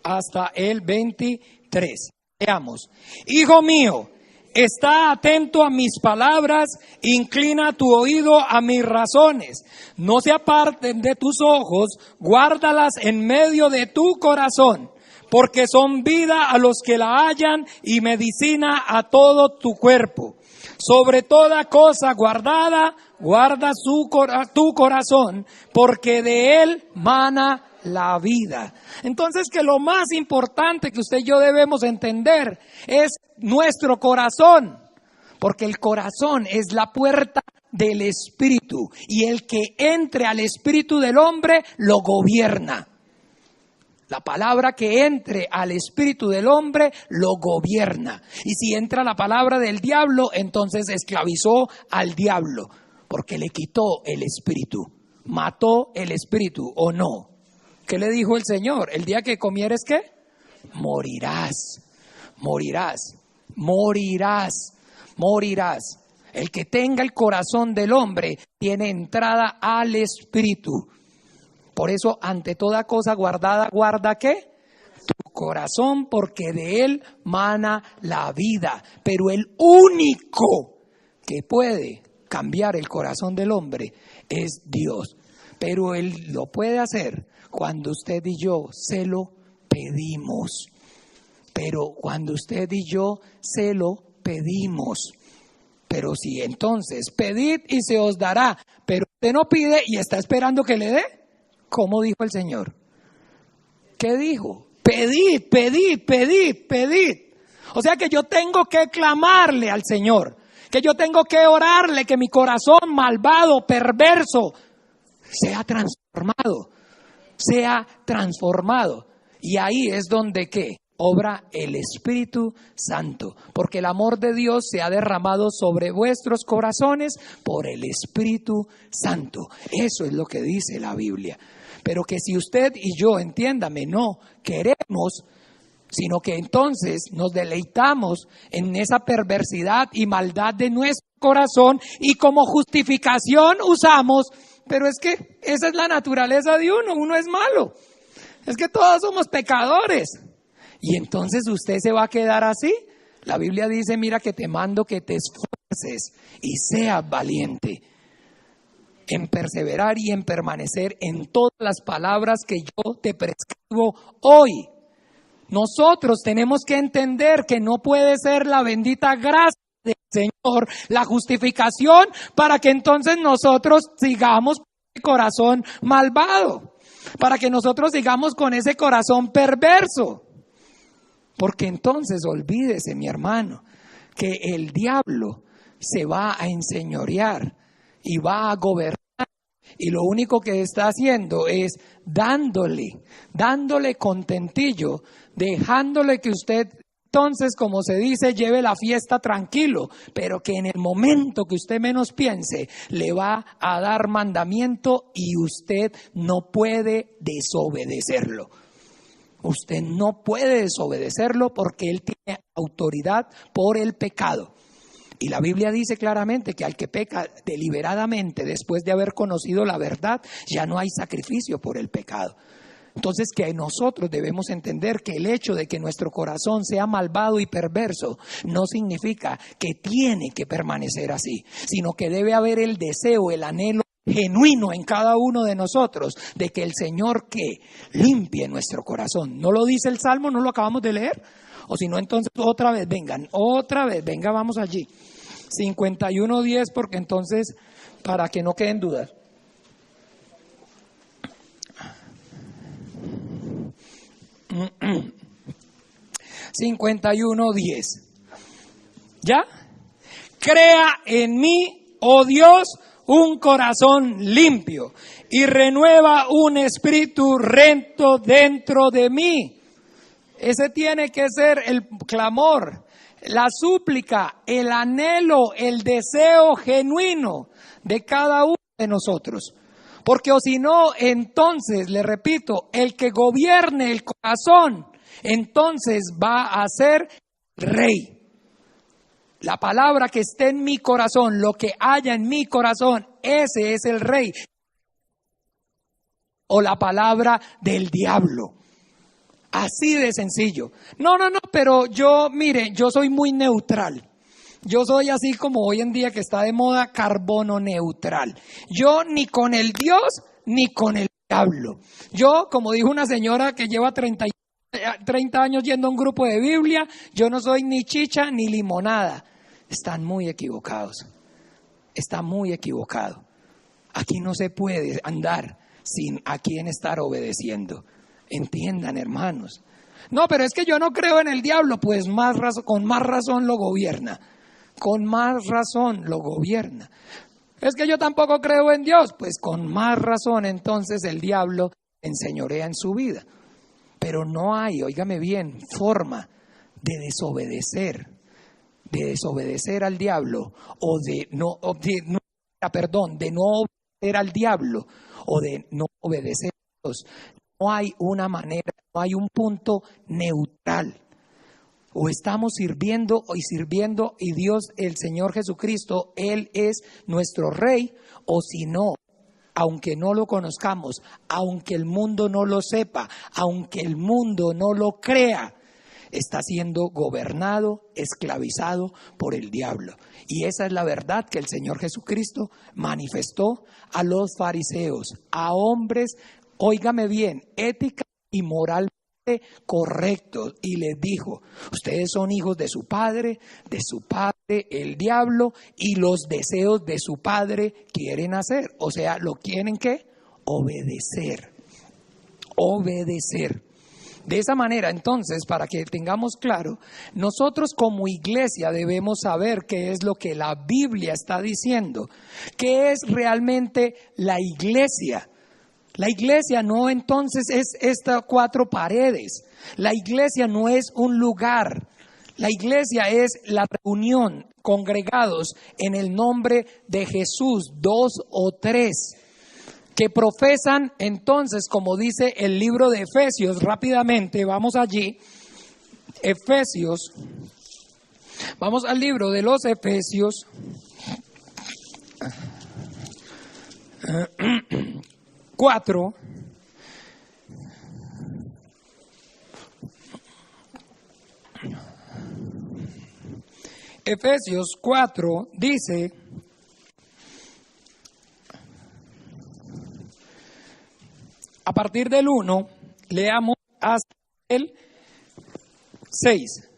hasta el 23. Leamos. Hijo mío, está atento a mis palabras, inclina tu oído a mis razones. No se aparten de tus ojos, guárdalas en medio de tu corazón, porque son vida a los que la hallan y medicina a todo tu cuerpo. Sobre toda cosa guardada, guarda tu corazón, porque de él mana la vida. Entonces, que lo más importante que usted y yo debemos entender es nuestro corazón, porque el corazón es la puerta del espíritu, y el que entre al espíritu del hombre lo gobierna. La palabra que entre al espíritu del hombre lo gobierna. Y si entra la palabra del diablo, entonces esclavizó al diablo, porque le quitó el espíritu, mató el espíritu, ¿o no? ¿Qué le dijo el Señor? El día que comieres, ¿qué? Morirás, morirás, morirás, morirás. El que tenga el corazón del hombre tiene entrada al espíritu. Por eso, ante toda cosa guardada, ¿guarda qué? Tu corazón, porque de él mana la vida. Pero el único que puede cambiar el corazón del hombre es Dios. Pero él lo puede hacer cuando usted y yo se lo pedimos. Pero cuando usted y yo se lo pedimos. Pero si entonces, pedid y se os dará, pero usted no pide y está esperando que le dé. ¿Cómo dijo el Señor? ¿Qué dijo? Pedid, pedid, pedid, pedid. O sea que yo tengo que clamarle al Señor, que yo tengo que orarle, que mi corazón malvado, perverso, sea transformado, sea transformado. Y ahí es donde ¿qué? Obra el Espíritu Santo, porque el amor de Dios se ha derramado sobre vuestros corazones por el Espíritu Santo. Eso es lo que dice la Biblia. Pero que si usted y yo, entiéndame, no queremos, sino que entonces nos deleitamos en esa perversidad y maldad de nuestro corazón y como justificación usamos, pero es que esa es la naturaleza de uno es malo, es que todos somos pecadores. Y entonces usted se va a quedar así. La Biblia dice, mira que te mando que te esfuerces y seas valiente en perseverar y en permanecer en todas las palabras que yo te prescribo hoy. Nosotros tenemos que entender que no puede ser la bendita gracia del Señor, la justificación para que entonces nosotros sigamos con ese corazón malvado, para que nosotros sigamos con ese corazón perverso. Porque entonces olvídese, mi hermano, que el diablo se va a enseñorear y va a gobernar Y lo único que está haciendo es dándole contentillo, dejándole que usted, entonces, como se dice, lleve la fiesta tranquilo, pero que en el momento que usted menos piense, le va a dar mandamiento y usted no puede desobedecerlo. Usted no puede desobedecerlo porque Él tiene autoridad por el pecado. Y la Biblia dice claramente que al que peca deliberadamente después de haber conocido la verdad, ya no hay sacrificio por el pecado. Entonces, que nosotros debemos entender que el hecho de que nuestro corazón sea malvado y perverso no significa que tiene que permanecer así, sino que debe haber el deseo, el anhelo genuino en cada uno de nosotros de que el Señor que limpie nuestro corazón. ¿No lo dice el Salmo? ¿No lo acabamos de leer? O si no, entonces otra vez, venga, vamos allí. 51:10, porque entonces, para que no queden dudas. $51.10. ¿Ya? Crea en mí, oh Dios, un corazón limpio y renueva un espíritu recto dentro de mí. Ese tiene que ser el clamor, la súplica, el anhelo, el deseo genuino de cada uno de nosotros. Porque o si no, entonces, le repito, el que gobierne el corazón, entonces va a ser rey. La palabra que esté en mi corazón, lo que haya en mi corazón, ese es el rey. O la palabra del diablo. Así de sencillo. No, pero yo soy muy neutral. Yo soy así como hoy en día que está de moda, carbono neutral. Yo ni con el Dios ni con el diablo. Yo, como dijo una señora que lleva 30 años yendo a un grupo de Biblia, yo no soy ni chicha ni limonada. Están muy equivocados. Está muy equivocado. Aquí no se puede andar sin a quién estar obedeciendo. Entiendan, hermanos. No, pero es que yo no creo en el diablo. Pues con más razón lo gobierna. Con más razón lo gobierna. Es que yo tampoco creo en Dios. Pues con más razón entonces el diablo enseñorea en su vida. Pero no hay, óigame bien, forma de desobedecer al diablo o de no obedecer al diablo o de no obedecer a Dios. No hay una manera, no hay un punto neutral. O estamos sirviendo y Dios, el Señor Jesucristo, Él es nuestro Rey, o si no, aunque no lo conozcamos, aunque el mundo no lo sepa, aunque el mundo no lo crea, está siendo gobernado, esclavizado por el diablo. Y esa es la verdad que el Señor Jesucristo manifestó a los fariseos, a hombres, óigame bien, ética y moralmente correctos, y les dijo: ustedes son hijos de su padre el diablo, y los deseos de su padre quieren hacer, o sea, lo quieren ¿qué? Obedecer. De esa manera, entonces, para que tengamos claro, nosotros como iglesia debemos saber qué es lo que la Biblia está diciendo, qué es realmente la iglesia. La iglesia no entonces es estas 4 paredes. La iglesia no es un lugar. La iglesia es la reunión, congregados en el nombre de Jesús, 2 o 3, que profesan entonces, como dice el libro de Efesios, rápidamente, vamos allí, Efesios, vamos al libro de los Efesios, 4. Efesios 4 dice: a partir del 1, leamos hasta el 6.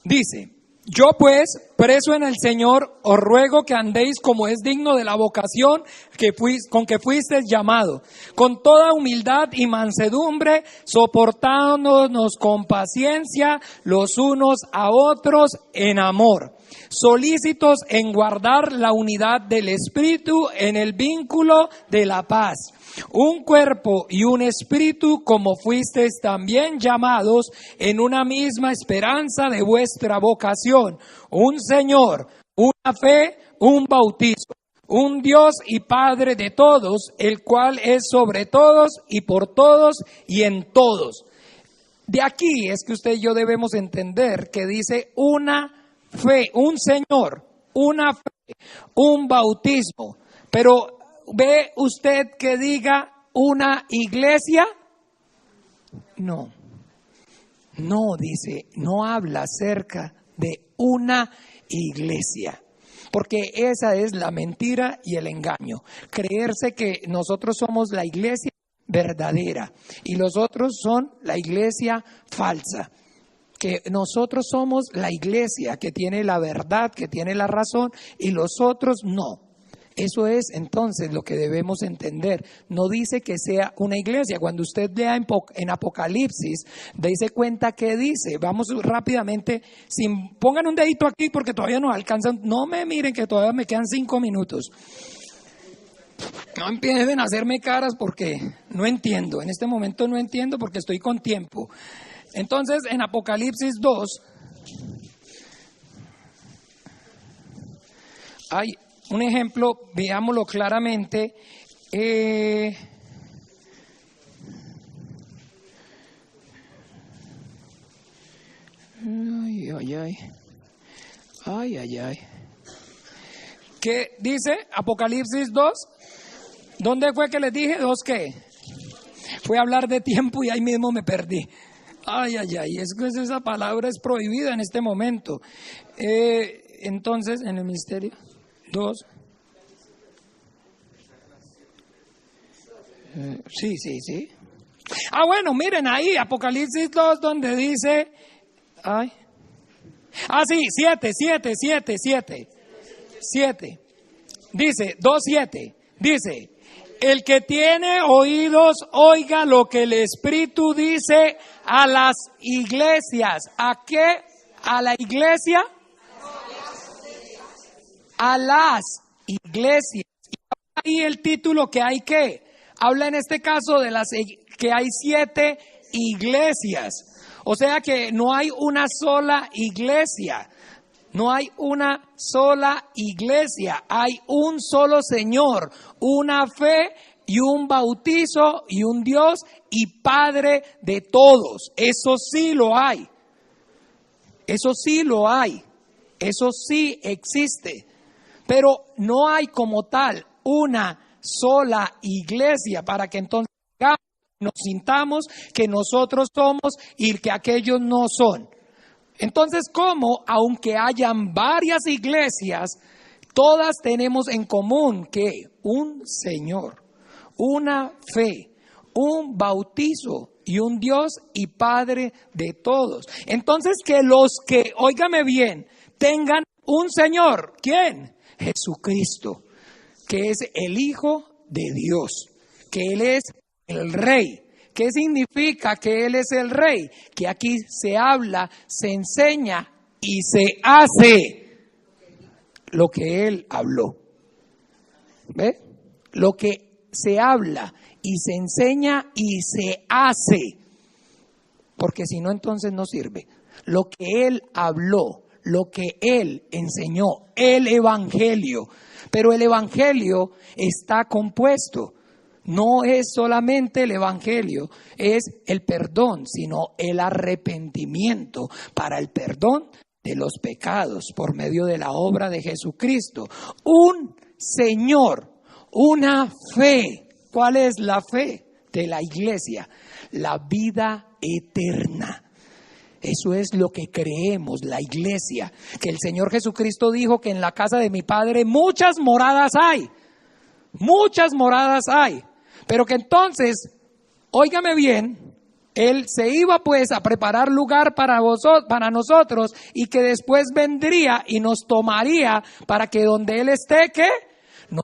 Dice: yo pues, preso en el Señor, os ruego que andéis como es digno de la vocación con que fuisteis llamado, con toda humildad y mansedumbre, soportándonos con paciencia los unos a otros en amor, solícitos en guardar la unidad del Espíritu en el vínculo de la paz. Un cuerpo y un espíritu, como fuisteis también llamados en una misma esperanza de vuestra vocación. Un Señor, una fe, un bautismo. Un Dios y Padre de todos, el cual es sobre todos y por todos y en todos. De aquí es que usted y yo debemos entender que dice una fe, un Señor, una fe, un bautismo. Pero ¿ve usted que diga una iglesia? No, no dice, no habla acerca de una iglesia. Porque esa es la mentira y el engaño. Creerse que nosotros somos la iglesia verdadera y los otros son la iglesia falsa. Que nosotros somos la iglesia que tiene la verdad, que tiene la razón y los otros no. Eso es entonces lo que debemos entender. No dice que sea una iglesia. Cuando usted lea en Apocalipsis, dése cuenta que dice. Vamos rápidamente, pongan un dedito aquí porque todavía no alcanzan. No me miren que todavía me quedan 5 minutos. No empiecen a hacerme caras porque no entiendo. En este momento no entiendo porque estoy con tiempo. Entonces, en Apocalipsis 2, hay un ejemplo, veámoslo claramente. Ay, ay, ay. Ay, ay, ay. ¿Qué dice Apocalipsis 2? ¿Dónde fue que les dije? ¿2 qué? Fui a hablar de tiempo y ahí mismo me perdí. Ay, ay, ay. Es que esa palabra es prohibida en este momento. Entonces, en el ministerio. 2. Sí. Ah, bueno, miren ahí, Apocalipsis 2, donde dice, ay. Ah, sí, 7. Dice, 2:7. Dice, el que tiene oídos, oiga lo que el Espíritu dice a las iglesias. ¿A qué? ¿A la iglesia? A las iglesias. Y ahí el título que hay que habla en este caso de que hay 7 iglesias. O sea que no hay una sola iglesia. No hay una sola iglesia. Hay un solo Señor, una fe y un bautizo y un Dios y Padre de todos. Eso sí lo hay. Eso sí lo hay. Eso sí existe. Pero no hay como tal una sola iglesia para que entonces nos sintamos que nosotros somos y que aquellos no son. Entonces, ¿cómo? Aunque hayan varias iglesias, todas tenemos en común que un Señor, una fe, un bautizo y un Dios y Padre de todos. Entonces, que los que, óigame bien, tengan un Señor, ¿quién? Jesucristo, que es el Hijo de Dios, que Él es el Rey. ¿Qué significa que Él es el Rey? Que aquí se habla, se enseña y se hace lo que Él habló. ¿Ve? Lo que se habla y se enseña y se hace. Porque si no, entonces no sirve. Lo que Él habló, lo que Él enseñó, el Evangelio. Pero el Evangelio está compuesto. No es solamente el Evangelio, es el perdón, sino el arrepentimiento para el perdón de los pecados por medio de la obra de Jesucristo. Un Señor, una fe. ¿Cuál es la fe de la iglesia? La vida eterna. Eso es lo que creemos, la iglesia. Que el Señor Jesucristo dijo que en la casa de mi Padre muchas moradas hay. Muchas moradas hay. Pero que entonces, óigame bien, Él se iba pues a preparar lugar para nosotros y que después vendría y nos tomaría para que donde Él esté, ¿qué? No.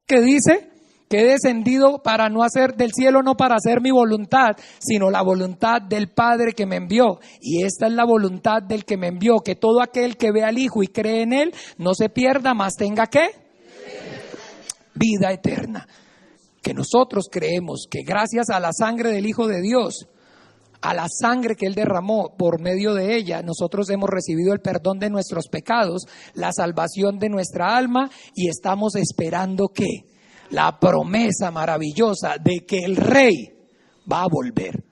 ¿Qué dice? que he descendido para no hacer del cielo, no para hacer mi voluntad, sino la voluntad del Padre que me envió. Y esta es la voluntad del que me envió, que todo aquel que ve al Hijo y cree en Él, no se pierda, mas tenga ¿qué? Vida eterna. Que nosotros creemos que gracias a la sangre del Hijo de Dios, a la sangre que Él derramó por medio de ella, nosotros hemos recibido el perdón de nuestros pecados, la salvación de nuestra alma, y estamos esperando ¿qué? La promesa maravillosa de que el Rey va a volver.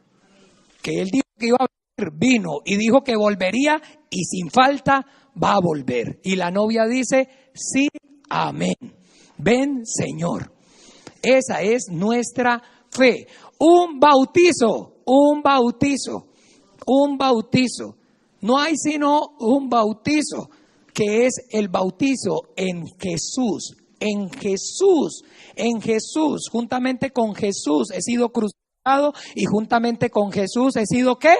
Que Él dijo que iba a volver, vino, y dijo que volvería, y sin falta va a volver. Y la novia dice, sí, amén. Ven, Señor. Esa es nuestra fe. Un bautizo. No hay sino un bautizo, que es el bautizo en Jesús. En Jesús, juntamente con Jesús he sido crucificado y juntamente con Jesús he sido ¿qué?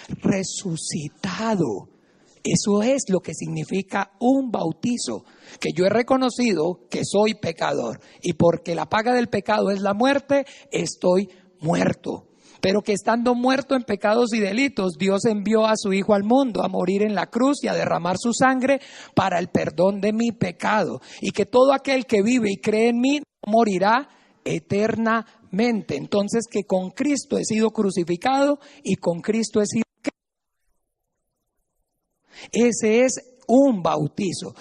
Resucitado. Eso es lo que significa un bautizo, que yo he reconocido que soy pecador y porque la paga del pecado es la muerte, estoy muerto. Pero que estando muerto en pecados y delitos, Dios envió a su Hijo al mundo a morir en la cruz y a derramar su sangre para el perdón de mi pecado. Y que todo aquel que vive y cree en mí no morirá eternamente. Entonces que con Cristo he sido crucificado y con Cristo he sido... Ese es un bautizo.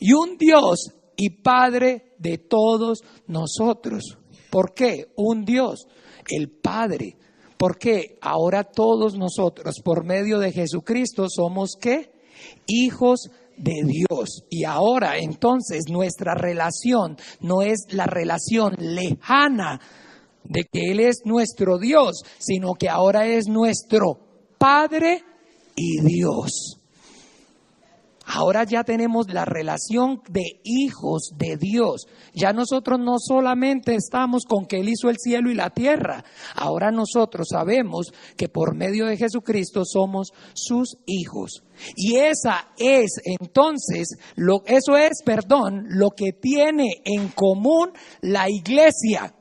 Y un Dios y Padre de todos nosotros. ¿Por qué? Un Dios, el Padre. Porque ahora todos nosotros, por medio de Jesucristo, somos ¿qué? Hijos de Dios. Y ahora entonces nuestra relación no es la relación lejana de que Él es nuestro Dios, sino que ahora es nuestro Padre y Dios. Ahora ya tenemos la relación de hijos de Dios. Ya nosotros no solamente estamos con que Él hizo el cielo y la tierra. Ahora nosotros sabemos que por medio de Jesucristo somos sus hijos. Y esa es entonces, lo que tiene en común la iglesia.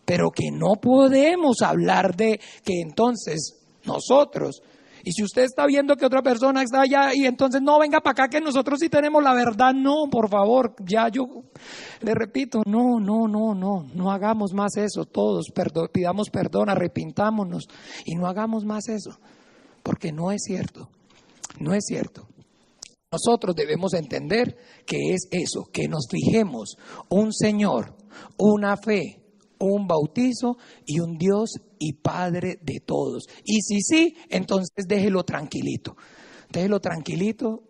Pero que no podemos hablar de que entonces nosotros... Y si usted está viendo que otra persona está allá y entonces no, venga para acá que nosotros sí tenemos la verdad, no, por favor, ya yo le repito, no hagamos más eso, todos pidamos perdón, arrepintámonos y no hagamos más eso, porque no es cierto. Nosotros debemos entender que es eso, que nos fijemos un Señor, una fe, un bautizo y un Dios y Padre de todos. Y si sí, entonces déjelo tranquilito,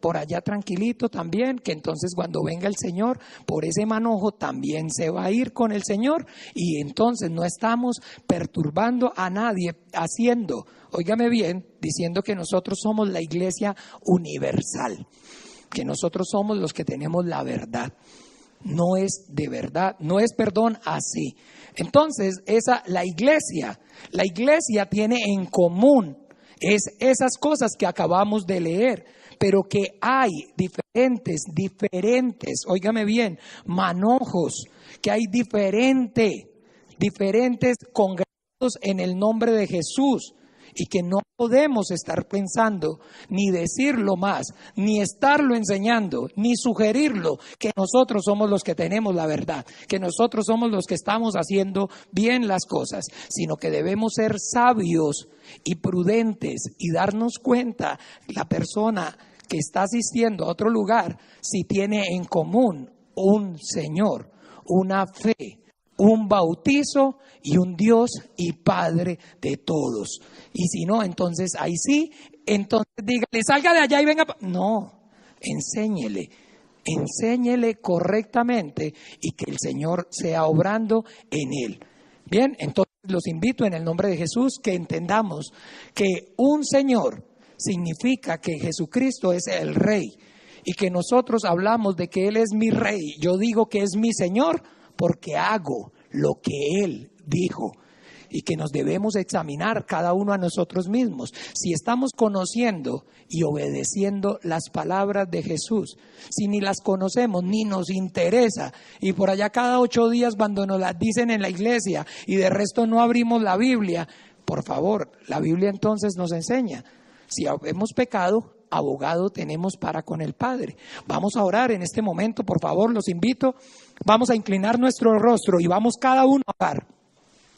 por allá tranquilito también, que entonces cuando venga el Señor, por ese manojo también se va a ir con el Señor y entonces no estamos perturbando a nadie haciendo, óigame bien, diciendo que nosotros somos la iglesia universal, que nosotros somos los que tenemos la verdad. No es de verdad, no es perdón así. Entonces, la iglesia tiene en común esas cosas que acabamos de leer, pero que hay diferentes, óigame bien, manojos, que hay diferentes congregados en el nombre de Jesús. Y que no podemos estar pensando, ni decirlo más, ni estarlo enseñando, ni sugerirlo, que nosotros somos los que tenemos la verdad, que nosotros somos los que estamos haciendo bien las cosas, sino que debemos ser sabios y prudentes y darnos cuenta la persona que está asistiendo a otro lugar si tiene en común un Señor, una fe, un bautizo y un Dios y Padre de todos. Y si no, entonces ahí sí, entonces dígale, salga de allá y venga. No, enséñele correctamente y que el Señor sea obrando en él. Bien, entonces los invito en el nombre de Jesús que entendamos que un Señor significa que Jesucristo es el Rey y que nosotros hablamos de que Él es mi Rey. Yo digo que es mi Señor porque hago lo que Él dijo. y que nos debemos examinar cada uno a nosotros mismos. Si estamos conociendo y obedeciendo las palabras de Jesús, si ni las conocemos ni nos interesa, y por allá cada 8 días cuando nos las dicen en la iglesia y de resto no abrimos la Biblia, por favor, la Biblia entonces nos enseña, si hemos pecado, abogado tenemos para con el Padre. Vamos a orar en este momento, por favor, los invito. Vamos a inclinar nuestro rostro y vamos cada uno a orar.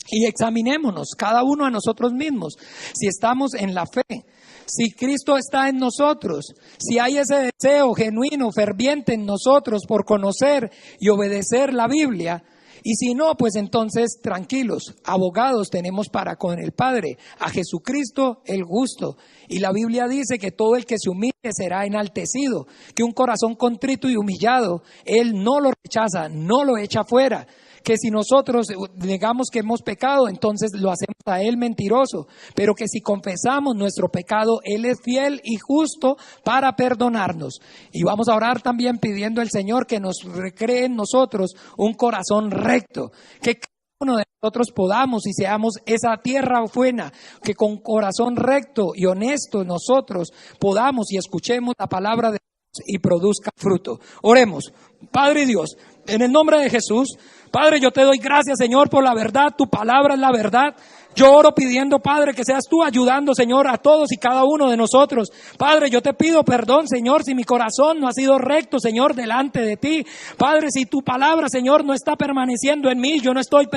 Y examinémonos cada uno a nosotros mismos, si estamos en la fe, si Cristo está en nosotros, si hay ese deseo genuino, ferviente en nosotros por conocer y obedecer la Biblia. Y si no, pues entonces tranquilos, abogados tenemos para con el Padre, a Jesucristo el justo. Y la Biblia dice que todo el que se humille será enaltecido, que un corazón contrito y humillado, Él no lo rechaza, no lo echa fuera. Que si nosotros negamos que hemos pecado, entonces lo hacemos a Él mentiroso, pero que si confesamos nuestro pecado, Él es fiel y justo para perdonarnos. Y vamos a orar también pidiendo al Señor que nos recree en nosotros un corazón recto, que cada uno de nosotros podamos y seamos esa tierra buena, que con corazón recto y honesto nosotros podamos y escuchemos la palabra de Dios y produzca fruto. Oremos. Padre Dios, en el nombre de Jesús, Padre, yo te doy gracias, Señor, por la verdad. Tu palabra es la verdad. Yo oro pidiendo, Padre, que seas tú ayudando, Señor, a todos y cada uno de nosotros. Padre, yo te pido perdón, Señor, si mi corazón no ha sido recto, Señor, delante de ti. Padre, si tu palabra, Señor, no está permaneciendo en mí, yo no estoy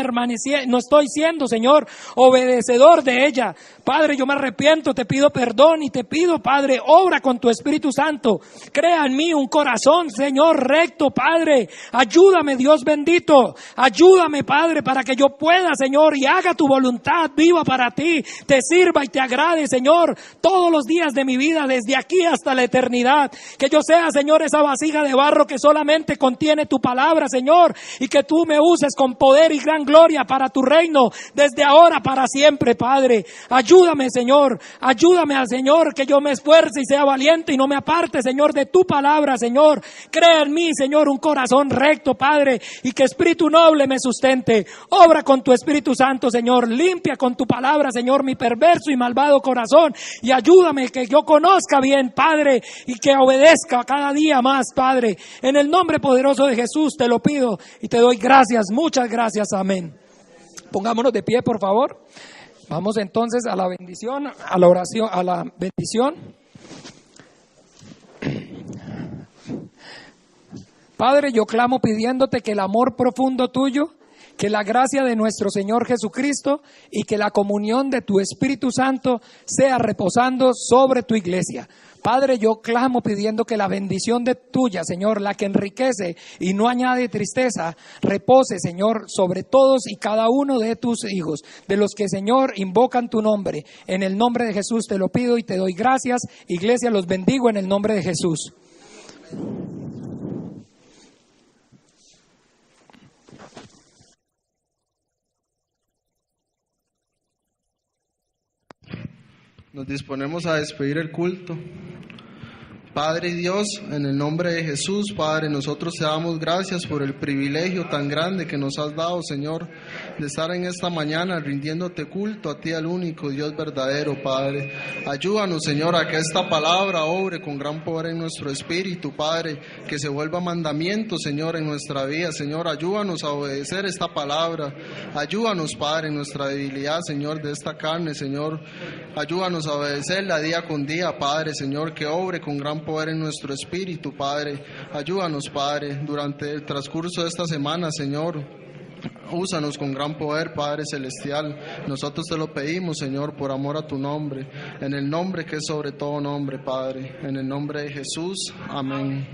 siendo, Señor, obedecedor de ella. Padre, yo me arrepiento, te pido perdón y te pido, Padre, obra con tu Espíritu Santo. Crea en mí un corazón, Señor, recto, Padre. Ayúdame, Dios bendito. Ayúdame, Padre, para que yo pueda, Señor, y haga tu voluntad viva para ti, te sirva y te agrade, Señor, todos los días de mi vida, desde aquí hasta la eternidad. Que yo sea, Señor, esa vasija de barro que solamente contiene tu palabra, Señor, y que tú me uses con poder y gran gloria para tu reino, desde ahora para siempre, Padre. Ayúdame, Señor, ayúdame al Señor, que yo me esfuerce y sea valiente y no me aparte, Señor, de tu palabra, Señor. Crea en mí, Señor, un corazón recto, Padre, y que espíritu noble me sustente. Obra con tu Espíritu Santo, Señor, limpia con tu palabra, Señor, mi perverso y malvado corazón, y ayúdame que yo conozca bien, Padre, y que obedezca cada día más, Padre. En el nombre poderoso de Jesús te lo pido y te doy gracias, muchas gracias, amén. Pongámonos de pie, por favor. Vamos entonces a la bendición, a la oración, a la bendición. Padre, yo clamo pidiéndote que el amor profundo tuyo, que la gracia de nuestro Señor Jesucristo y que la comunión de tu Espíritu Santo sea reposando sobre tu iglesia. Padre, yo clamo pidiendo que la bendición de tuya, Señor, la que enriquece y no añade tristeza, repose, Señor, sobre todos y cada uno de tus hijos, de los que, Señor, invocan tu nombre. En el nombre de Jesús te lo pido y te doy gracias. Iglesia, los bendigo en el nombre de Jesús. Nos disponemos a despedir el culto. Padre Dios, en el nombre de Jesús, Padre, nosotros te damos gracias por el privilegio tan grande que nos has dado, Señor, de estar en esta mañana rindiéndote culto a ti, al único Dios verdadero, Padre. Ayúdanos, Señor, a que esta palabra obre con gran poder en nuestro espíritu, Padre, que se vuelva mandamiento, Señor, en nuestra vida. Señor, ayúdanos a obedecer esta palabra. Ayúdanos, Padre, en nuestra debilidad, Señor, de esta carne, Señor. Ayúdanos a obedecerla día con día, Padre, Señor, que obre con gran poder en nuestro espíritu, Padre. Ayúdanos, Padre, durante el transcurso de esta semana, Señor. Úsanos con gran poder, Padre Celestial. Nosotros te lo pedimos, Señor, por amor a tu nombre, en el nombre que es sobre todo nombre, Padre. En el nombre de Jesús, amén.